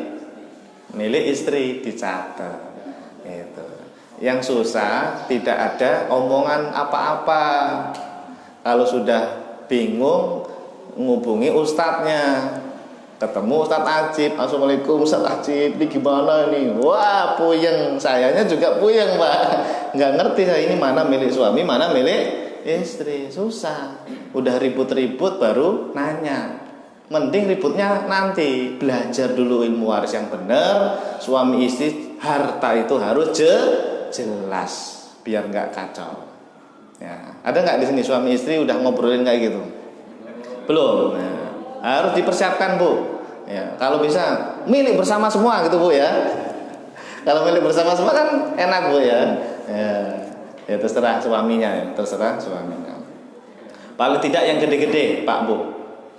milik istri, dicatat gitu. Yang susah tidak ada omongan apa-apa. Kalau sudah bingung ngubungi ustadznya. Ketemu Ustadz Ajib, Assalamualaikum Ustadz Ajib, ini gimana nih? Wah puyeng, sayanya juga puyeng Pak. Nggak ngerti saya ini mana milik suami, mana milik istri. Susah. Udah ribut-ribut baru nanya. Mending ributnya nanti. Belajar dulu ilmu waris yang benar. Suami istri harta itu harus jelas, biar nggak kacau ya. Ada nggak di sini suami istri udah ngobrolin kayak gitu? Belum. Nah, harus dipersiapkan Bu ya. Kalau bisa milik bersama semua gitu Bu ya. Kalau milik bersama semua kan enak Bu ya. Ya terserah suaminya ya, terserah suaminya. Paling tidak yang gede-gede Pak Bu,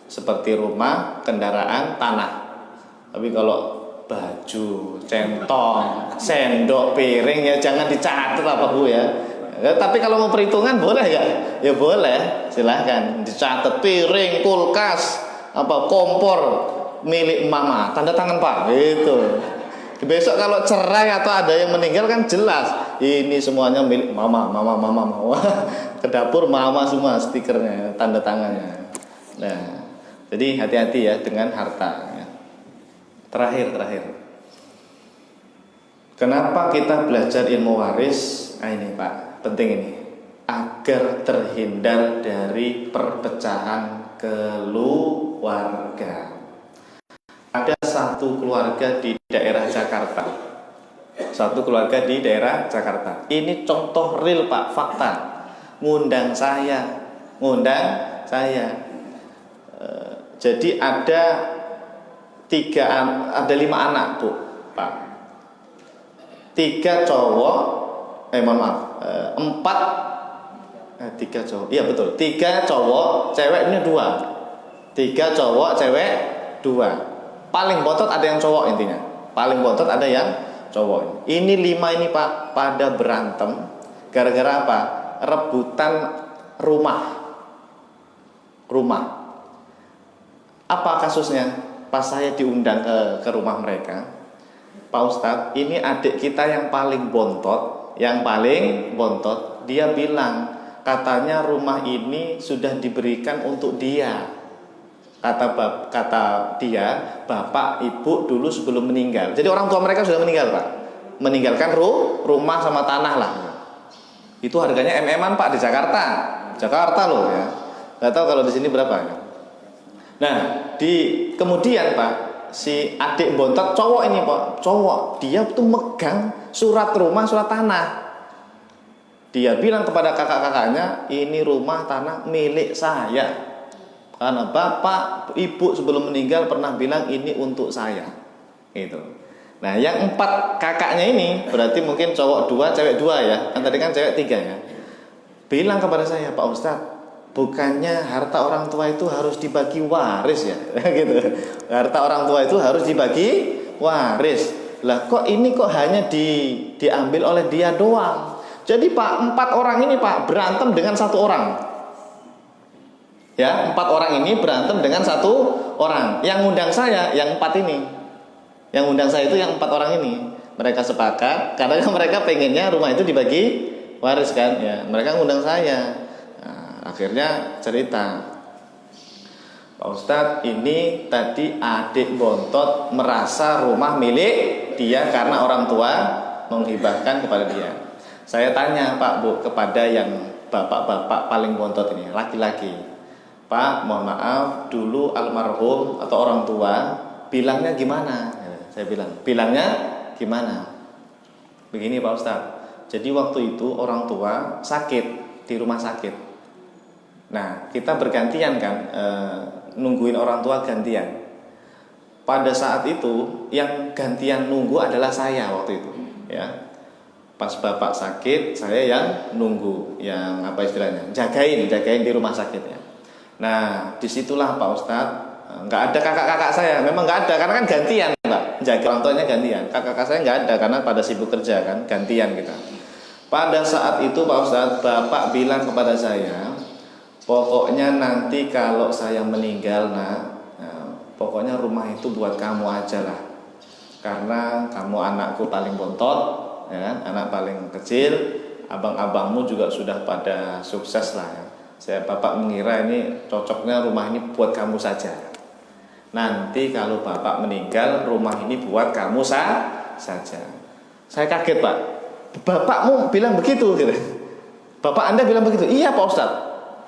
seperti rumah, kendaraan, tanah. Tapi kalau baju, centong, sendok, piring ya jangan dicatat apa Bu ya. Tapi kalau mau perhitungan boleh ya? Ya boleh, silahkan dicatat piring, kulkas, apa kompor milik mama, tanda tangan Pak. Gitu. Besok kalau cerai atau ada yang meninggal kan jelas ini semuanya milik mama. Ke dapur mama semua stikernya, tanda tangannya. Nah, jadi hati-hati ya dengan harta. Terakhir. Kenapa kita belajar ilmu waris? Nah ini Pak, penting ini. Agar terhindar dari perpecahan keluarga. Ada satu keluarga di daerah Jakarta. Ini contoh real Pak, fakta. Ngundang saya. Jadi ada 5 anak Bu, Pak. 3 cowok, 4 3 cowok. Iya betul. 3 cowok, cewek ini 2. 3 cowok, cewek 2. Paling bontot ada yang cowok intinya. Ini 5 ini Pak pada berantem gara-gara apa? Rebutan rumah. Apa kasusnya? Pas saya diundang ke rumah mereka, Pak Ustadz, ini adik kita yang paling bontot, dia bilang katanya rumah ini sudah diberikan untuk dia. Kata dia, bapak ibu dulu sebelum meninggal. Jadi orang tua mereka sudah meninggal Pak, meninggalkan rumah sama tanah lah. Itu harganya MM-an Pak di Jakarta loh ya. Gak tahu kalau di sini berapa ya. Nah, kemudian Pak, si adik bontot cowok ini Pak, dia tuh megang surat rumah, surat tanah. Dia bilang kepada kakak-kakaknya, ini rumah tanah milik saya. Karena bapak, ibu sebelum meninggal pernah bilang ini untuk saya. Gitu. Nah, yang 4 kakaknya ini berarti mungkin cowok 2, cewek 2 ya. Kan tadi kan cewek 3 ya. Bilang kepada saya, Pak Ustadz, bukannya harta orang tua itu harus dibagi waris ya? Gitu. Harta orang tua itu harus dibagi waris. Lah kok ini hanya diambil oleh dia doang? Jadi Pak, 4 orang ini Pak berantem dengan 1 orang. Ya, 4 orang ini berantem dengan 1 orang. Yang undang saya yang 4 ini. Yang undang saya itu yang 4 orang ini. Mereka sepakat karena mereka pengennya rumah itu dibagi waris kan ya. Mereka ngundang saya. Akhirnya cerita, Pak Ustadz, ini tadi adik bontot merasa rumah milik dia karena orang tua menghibahkan kepada dia. Saya tanya Pak Bu kepada yang bapak-bapak paling bontot ini, laki-laki, Pak mohon maaf dulu almarhum atau orang tua bilangnya gimana? Saya bilang, bilangnya gimana? Begini Pak Ustadz, jadi waktu itu orang tua sakit di rumah sakit. Nah, kita bergantian kan, nungguin orang tua gantian. Pada saat itu, yang gantian nunggu adalah saya waktu itu, ya. Pas bapak sakit, saya yang nunggu, yang apa istilahnya, jagain di rumah sakit ya. Nah, disitulah Pak Ustadz, nggak ada kakak-kakak saya, memang nggak ada, karena kan gantian Pak, jaga orang tuanya gantian. Kakak-kakak saya nggak ada karena pada sibuk kerja kan, gantian kita. Pada saat itu Pak Ustadz, bapak bilang kepada saya, pokoknya nanti kalau saya meninggal pokoknya rumah itu buat kamu aja lah. Karena kamu anakku paling bontot, ya kan? Anak paling kecil, abang-abangmu juga sudah pada sukses lah ya. Bapak mengira ini cocoknya rumah ini buat kamu saja. Nanti kalau bapak meninggal, rumah ini buat kamu saja. Saya kaget Pak. Bapakmu bilang begitu gitu. Bapak Anda bilang begitu? Iya Pak Ustadz,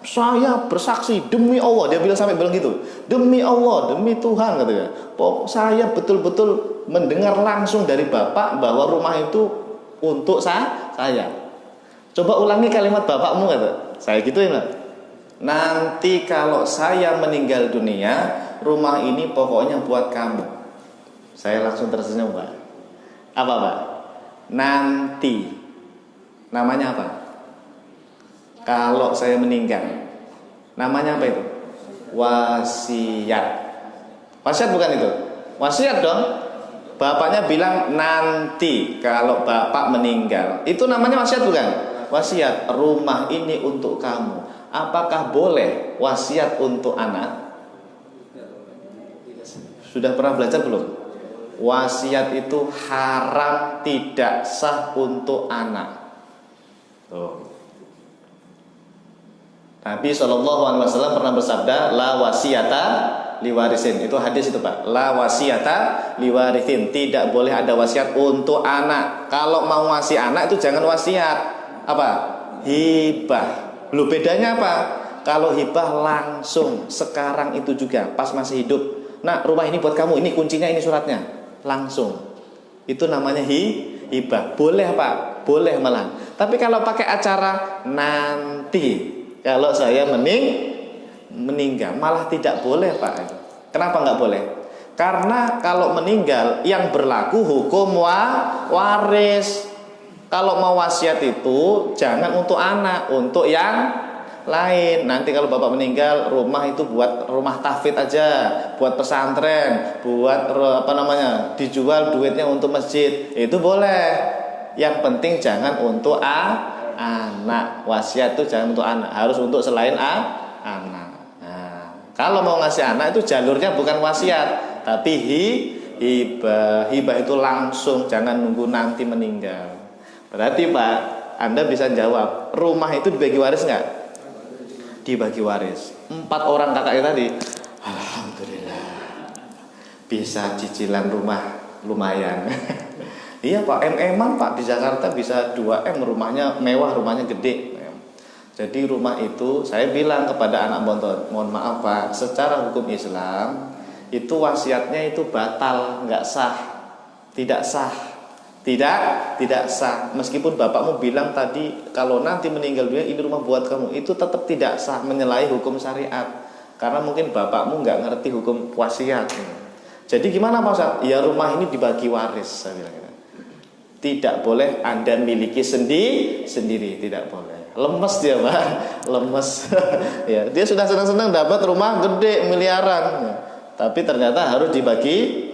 saya bersaksi demi Allah, dia sampai bilang gitu, demi Allah, demi Tuhan katanya, saya betul-betul mendengar langsung dari bapak bahwa rumah itu untuk saya. Coba ulangi kalimat bapakmu kata. Saya gituin Pak. Nanti kalau saya meninggal dunia, rumah ini pokoknya buat kamu. Saya langsung tersenyum Pak. Apa Pak? Nanti. Namanya apa? Kalau saya meninggal, namanya apa itu? Wasiat. Wasiat bukan itu? Wasiat dong. Bapaknya bilang nanti kalau bapak meninggal, itu namanya wasiat bukan? Wasiat. Rumah ini untuk kamu. Apakah boleh wasiat untuk anak? Sudah pernah belajar belum? Wasiat itu haram, tidak sah untuk anak. Tuh. Nabi SAW pernah bersabda, la wasiata liwarisin. Itu hadis itu Pak. La wasiata liwarisin. Tidak boleh ada wasiat untuk anak. Kalau mau ngasih anak itu jangan wasiat. Apa? Hibah. Lu bedanya apa? Kalau hibah langsung sekarang itu juga pas masih hidup. Nah, rumah ini buat kamu. Ini kuncinya, ini suratnya. Langsung. Itu namanya hibah. Boleh Pak? Boleh malah. Tapi kalau pakai acara nanti, kalau saya meninggal, malah tidak boleh Pak. Kenapa nggak boleh? Karena kalau meninggal yang berlaku hukum waris. Kalau mau wasiat itu jangan untuk anak, untuk yang lain. Nanti kalau bapak meninggal, rumah itu buat rumah tahfidz aja, buat pesantren, buat dijual duitnya untuk masjid, itu boleh. Yang penting jangan untuk anak. Wasiat itu jangan untuk anak, harus untuk selain anak. Nah, kalau mau ngasih anak itu jalurnya bukan wasiat, tapi hibah. Hibah itu langsung, jangan nunggu nanti meninggal. Berarti Pak, Anda bisa jawab, rumah itu dibagi waris nggak? Dibagi waris. 4 orang kakaknya tadi, alhamdulillah, bisa cicilan rumah lumayan. Iya Pak, MM-an Pak, di Jakarta bisa 2M, rumahnya mewah, rumahnya gede. Jadi rumah itu, saya bilang kepada anak bontot, mohon maaf Pak, secara hukum Islam itu wasiatnya itu batal, nggak sah, tidak sah, tidak sah. Meskipun bapakmu bilang tadi kalau nanti meninggal dunia ini rumah buat kamu, itu tetap tidak sah, menyalahi hukum syariat. Karena mungkin bapakmu nggak ngerti hukum wasiat. Jadi gimana Pak Ustaz? Ya rumah ini dibagi waris, saya bilang. Tidak boleh Anda miliki sendiri, tidak boleh. Lemes dia Pak, lemes. Ya, dia sudah senang-senang dapat rumah gede miliaran, ya. Tapi ternyata harus dibagi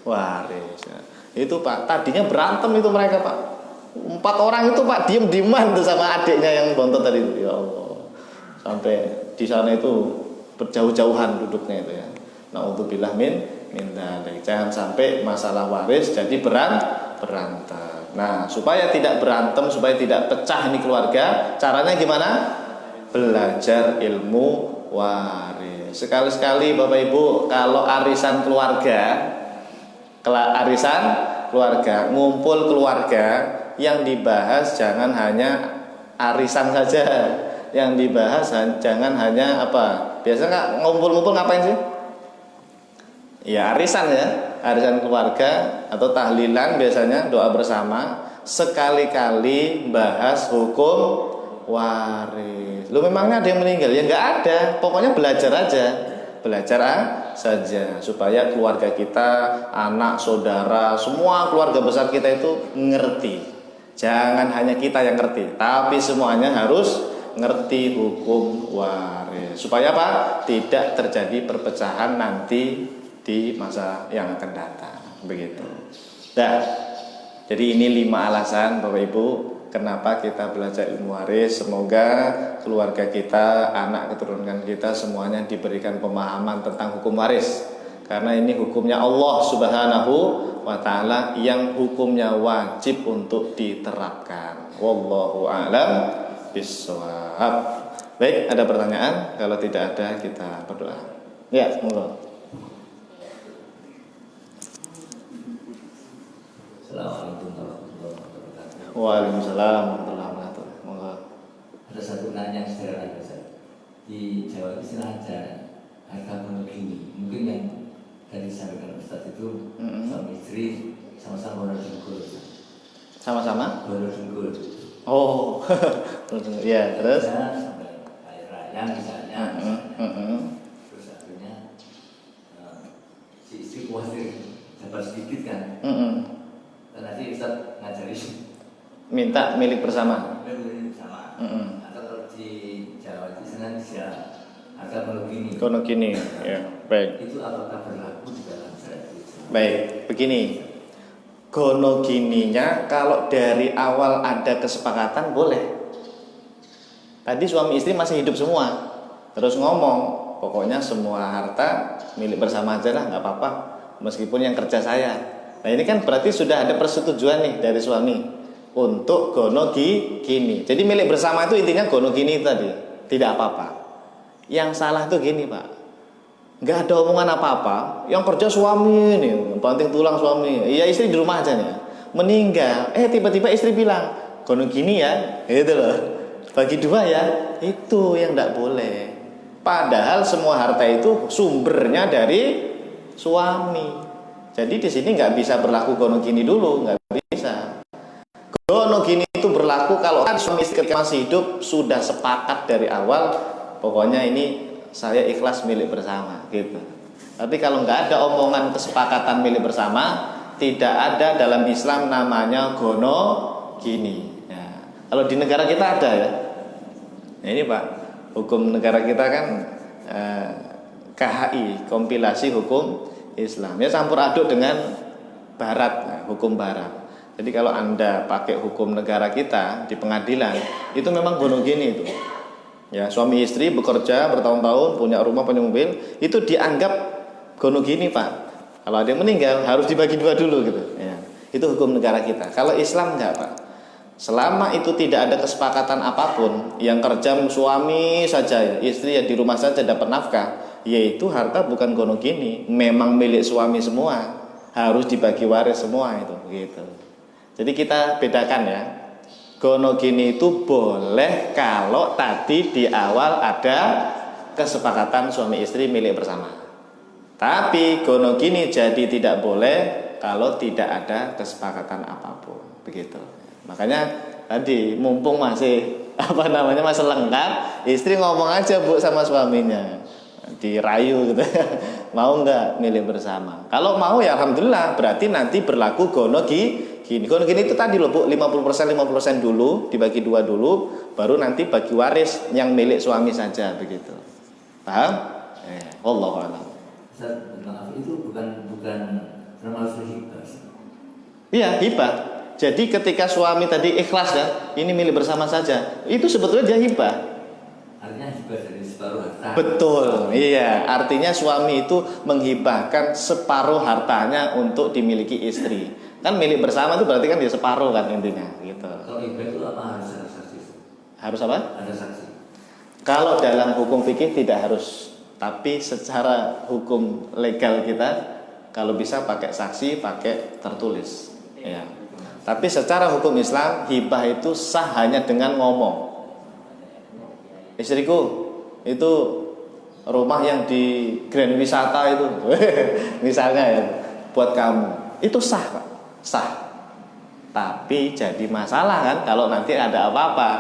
waris. Ya. Itu Pak, tadinya berantem itu mereka Pak. 4 orang itu Pak diem-dieman tuh sama adiknya yang bontot tadi itu. Ya Allah, sampai di sana itu berjauh-jauhan duduknya itu ya. Na'udzubillah min dzalik. Jangan sampai masalah waris jadi berantem. Nah, supaya tidak berantem, supaya tidak pecah ini keluarga, caranya gimana? Belajar ilmu waris. Sekali-sekali Bapak Ibu, kalau arisan keluarga, ngumpul keluarga, yang dibahas jangan hanya arisan saja. Yang dibahas jangan hanya apa? Biasanya ngumpul-ngumpul ngapain sih? Ya arisan ya, arisan keluarga atau tahlilan biasanya doa bersama. Sekali-kali bahas hukum waris. Lu memangnya ada yang meninggal? Ya nggak ada. Pokoknya belajar aja, belajar saja supaya keluarga kita, anak, saudara, semua keluarga besar kita itu ngerti. Jangan hanya kita yang ngerti, tapi semuanya harus ngerti hukum waris. Supaya apa? Tidak terjadi perpecahan nanti di masa yang akan datang. Begitu. Nah, jadi ini 5 alasan Bapak Ibu kenapa kita belajar ilmu waris. Semoga keluarga kita, anak keturunan kita semuanya diberikan pemahaman tentang hukum waris. Karena ini hukumnya Allah Subhanahu wa ta'ala yang hukumnya wajib untuk diterapkan. Wallahu a'lam bishawab. Baik, ada pertanyaan? Kalau tidak ada kita berdoa. Ya, monggo. Assalamualaikum warahmatullahi wabarakatuh. Waalaikumsalam warahmatullahi wabarakatuh. Monggo. Ada satu nanya sederhana Ustaz. Di Jawa istilah ada harta gono gini. Mungkin yang tadi disampaikan Ustaz itu suami istri sama-sama gono dengkul. Sama-sama? Gono dengkul. Oh, ya terus? Sampai air raya misalnya. Terus akhirnya si istri khawatir dapat sedikit kan. Dan nanti Ustaz ngajari Minta milik bersama. sama. Atau kalau di Jawa itu senang bisa harta Kono gini, ya baik. Itu apakah berlaku di dalam syariat Islam? Baik, begini. Kono gininya kalau dari awal ada kesepakatan boleh. Tadi suami istri masih hidup semua, terus ngomong, pokoknya semua harta milik bersama aja lah, nggak apa-apa, meskipun yang kerja saya. Nah ini kan berarti sudah ada persetujuan nih dari suami untuk gono gini. Jadi milik bersama itu intinya gono gini tadi, tidak apa-apa. Yang salah tuh gini Pak, nggak ada omongan apa-apa, yang kerja suami nih, banting tulang suami, iya istri di rumah aja nih, meninggal, tiba-tiba istri bilang, gono gini ya, gitu loh. Bagi dua ya, itu yang tidak boleh. Padahal semua harta itu sumbernya dari suami. Jadi di sini nggak bisa berlaku gono gini dulu, nggak bisa. Gono gini itu berlaku kalau kan suami istri ketika masih hidup sudah sepakat dari awal, pokoknya ini saya ikhlas milik bersama, gitu. Tapi kalau nggak ada omongan kesepakatan milik bersama, tidak ada dalam Islam namanya gono gini. Kalau di negara kita ada ya. Nah ini Pak, hukum negara kita kan KHI, kompilasi hukum Islam. Ya campur aduk dengan Barat, hukum Barat. Jadi kalau Anda pakai hukum negara kita di pengadilan, itu memang gono gini itu. Ya, suami istri bekerja bertahun-tahun, punya rumah, punya mobil, itu dianggap gono gini Pak. Kalau ada yang meninggal harus dibagi dua dulu gitu. Ya, itu hukum negara kita. Kalau Islam enggak Pak. Selama itu tidak ada kesepakatan apapun, yang kerja suami saja, istri ya di rumah saja dapat nafkah, yaitu harta bukan gono gini, memang milik suami semua, harus dibagi waris semua itu, gitu. Jadi kita bedakan ya, gono gini itu boleh kalau tadi di awal ada kesepakatan suami istri milik bersama. Tapi gono gini jadi tidak boleh kalau tidak ada kesepakatan apapun, begitu. Makanya tadi mumpung masih masih lengkap, istri ngomong aja Bu sama suaminya, dirayu gitu. Mau nggak milih bersama? Kalau mau ya alhamdulillah, berarti nanti berlaku gono gini. Gono gini itu tadi loh Bu, 50% dulu, dibagi dua dulu, baru nanti bagi waris yang milik suami saja, begitu. Paham? Wallahu a'lam. Maaf, itu bukan termasuk hibah. Iya, hibah. Jadi ketika suami tadi ikhlas kan, ini milik bersama saja, itu sebetulnya dia hibah. Artinya hibah dari separuh harta. Betul, iya. Artinya suami itu menghibahkan separuh hartanya untuk dimiliki istri. Kan milik bersama itu berarti kan dia separuh kan intinya, gitu. Kalau hibah itu apa harus ada saksi? Harus apa? Ada saksi. Kalau dalam hukum fikih tidak harus, tapi secara hukum legal kita kalau bisa pakai saksi, pakai tertulis. Ya. Tapi secara hukum Islam hibah itu sah hanya dengan ngomong. Istriku, itu rumah yang di Grand Wisata itu, misalnya ya, buat kamu, itu sah Pak, sah. Tapi jadi masalah kan kalau nanti ada apa-apa,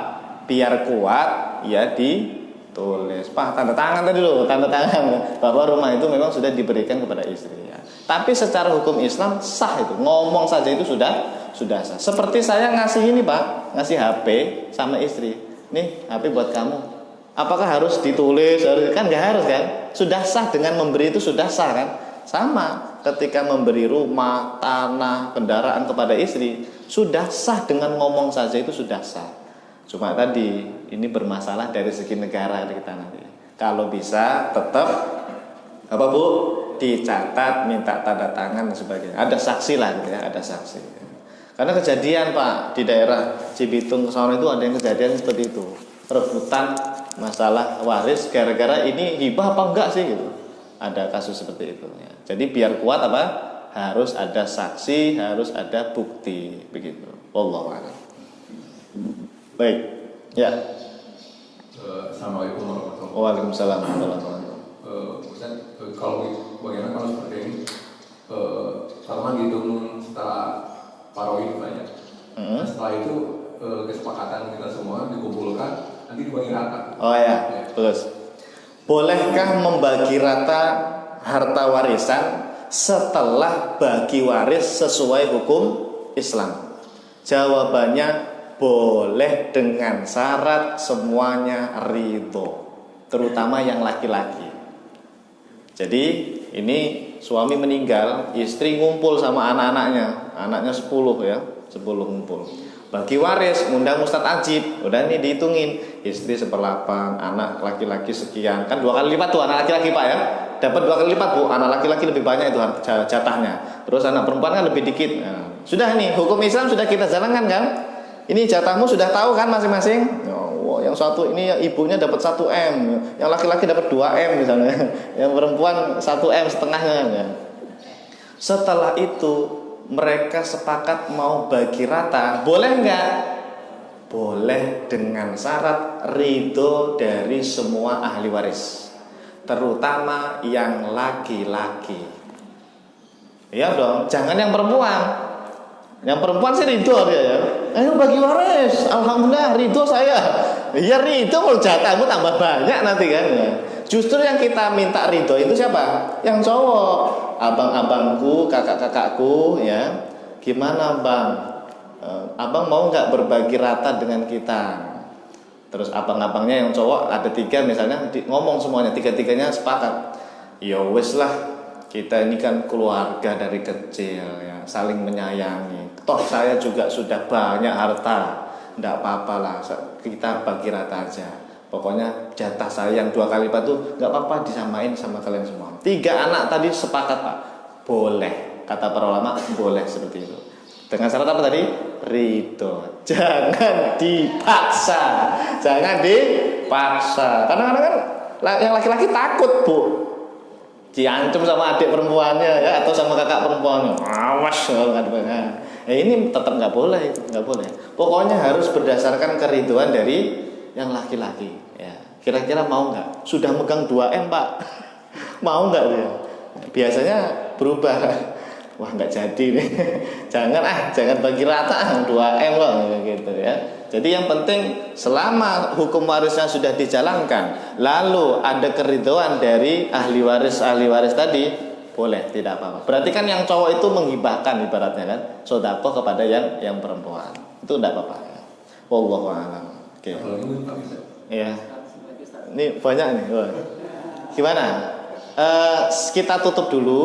biar kuat ya ditulis. Pak, tanda tangan tadi loh, tanda tangan bahwa rumah itu memang sudah diberikan kepada istri ya. Tapi secara hukum Islam sah itu, ngomong saja itu sudah sah. Seperti saya ngasih ini Pak, ngasih HP sama istri. Nih HP buat kamu. Apakah harus ditulis? Kan nggak harus kan? Sudah sah dengan memberi itu sudah sah kan? Sama ketika memberi rumah, tanah, kendaraan kepada istri, sudah sah dengan ngomong saja itu sudah sah. Cuma tadi ini bermasalah dari segi negara kita nanti. Kalau bisa tetap apa Bu? Dicatat, minta tanda tangan dan sebagainya. Ada saksi lah gitu ya, ada saksi. Karena kejadian Pak di daerah Cibitung sana itu ada yang kejadian seperti itu, rebutan masalah waris gara-gara ini hibah apa enggak sih gitu. Ada kasus seperti itu ya. Jadi biar kuat apa? Harus ada saksi, harus ada bukti begitu. Wallahu a'lam. Baik. Ya. Assalamualaikum warahmatullahi wabarakatuh. Waalaikumsalam warahmatullahi wabarakatuh. Ustaz, kalau bagaimana kalau seperti ini? Kalau kan dihitung setelah Paroid banyak. Setelah itu kesepakatan kita semua dikumpulkan, nanti dibagi rata. Oh ya, terus bolehkah membagi rata harta warisan setelah bagi waris sesuai hukum Islam? Jawabannya boleh dengan syarat semuanya ridho, terutama yang laki-laki. Jadi ini suami meninggal, istri ngumpul sama anak-anaknya, anaknya 10 ya, 10 ngumpul. Bagi waris, ngundang Ustadz Ajib, udah ini dihitungin, istri 1/8, anak laki-laki sekian, kan 2 kali lipat tuh anak laki-laki Pak ya, dapat 2 kali lipat Bu, anak laki-laki lebih banyak itu jatahnya, terus anak perempuan kan lebih dikit. Nah, sudah nih hukum Islam sudah kita jalankan kan, ini jatahmu sudah tahu kan masing-masing. Yang satu ini ibunya dapat 1 M, yang laki-laki dapat 2 M misalnya, yang perempuan 1 M setengahnya ya. Setelah itu mereka sepakat mau bagi rata, boleh nggak? Boleh dengan syarat ridho dari semua ahli waris, terutama yang laki-laki. Ya dong, jangan yang perempuan. Yang perempuan sih ridho dia ya. Ayo bagi waris, alhamdulillah ridho saya. Ya ridho, kalau jatahmu tambah banyak nanti kan ya. Justru yang kita minta ridho itu siapa? Yang cowok. Abang-abangku, kakak-kakakku ya. Gimana bang? Abang mau nggak berbagi rata dengan kita? Terus abang-abangnya yang cowok ada 3 misalnya, ngomong semuanya, 3-3-nya sepakat. Ya wes lah, kita ini kan keluarga dari kecil ya, saling menyayangi. Toh saya juga sudah banyak harta, tidak apa-apa lah, kita bagi rata aja. Pokoknya jatah saya yang 2 kali lipat tuh nggak apa-apa, disamain sama kalian semua. 3 anak tadi sepakat Pak, boleh. Kata para ulama boleh seperti itu. Dengan syarat apa tadi? Ridho. Jangan dipaksa, jangan dipaksa. Karena kan yang laki-laki takut Bu, diancam sama adik perempuannya ya, atau sama kakak perempuannya, awas kalau nggak dipegang. Ini tetap nggak boleh, itu nggak boleh. Pokoknya harus berdasarkan keriduan dari yang laki-laki ya. Kira-kira mau nggak? Sudah megang 2 M Pak, mau nggak dia? Biasanya berubah, wah nggak jadi nih. jangan bagi rata 2 M loh gitu ya. Jadi yang penting selama hukum warisnya sudah dijalankan, lalu ada keridhaan dari ahli waris tadi, boleh, tidak apa-apa. Berarti kan yang cowok itu menghibahkan ibaratnya kan, sedekah kepada yang perempuan. Itu tidak apa-apa ya. Wallahu a'lam. Oke. Ya. Ini banyak nih. Wah. Gimana? Kita tutup dulu,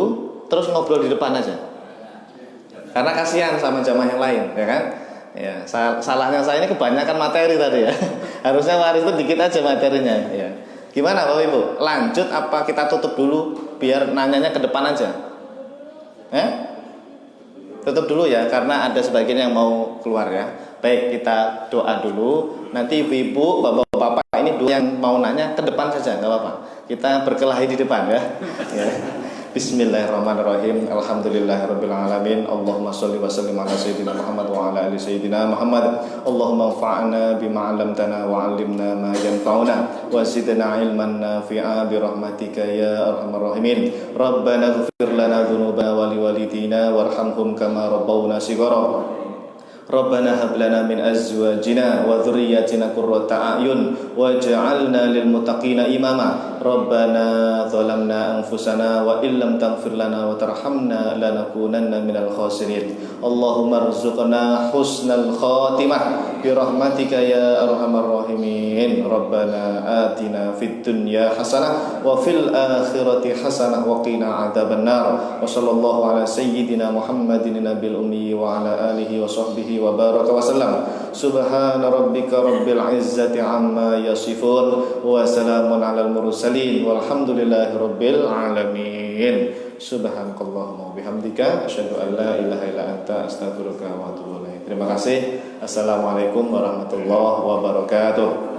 terus ngobrol di depan aja. Karena kasihan sama jamaah yang lain, ya kan? Ya, salahnya saya ini kebanyakan materi tadi ya. Harusnya waris itu dikit aja materinya ya. Gimana Bapak Ibu? Lanjut apa kita tutup dulu biar nanyanya ke depan aja? Tutup dulu ya, karena ada sebagian yang mau keluar ya. Baik, kita doa dulu. Nanti ibu-ibu, bapak-bapak ini dulu yang mau nanya ke depan saja, nggak apa-apa. Kita berkelahi di depan ya. Ya. Bismillahirrahmanirrahim. Alhamdulillahirabbil alamin. Allahumma shalli wa sallim ala sayyidina Muhammad wa ala ali sayyidina Muhammad. Allahumma anfa'na bima 'allamtana wa 'allimna ma yanfa'una wa zidna 'ilman nafi'a bi rahmatika ya arhamar rahimin. Rabbana ighfir lana dzunubana wa liwalidina warhamhum kama rabbawna shighara. Rabbana hab lana min azwajina wa dhurriyyatina qurrata a'yun waj'alna lil muttaqina imama. Rabbana zalamna anfusana wa illam taghfir lana wa tarhamna lanakunanna minal khasirin. Allahumma rzuqna husnal khatimah bi rahmatika ya arhamar rahimin. Rabbana atina fid dunya hasanah wa fil akhirati hasanah wa qina adzabannar. Wa sallallahu ala sayyidina Muhammadin nabiyil ummi wa ala alihi wa sahbihi wa baraka wa sallam. Subhana rabbika rabbil izzati amma yasifun wa salamun alal mursalin walhamdulillahi rabbil alamin. Subhanakallahumma bihamdika asyhadu an la ilaha illa anta astaghfiruka wa atubu ilaik. Terima kasih. Assalamualaikum warahmatullahi wabarakatuh.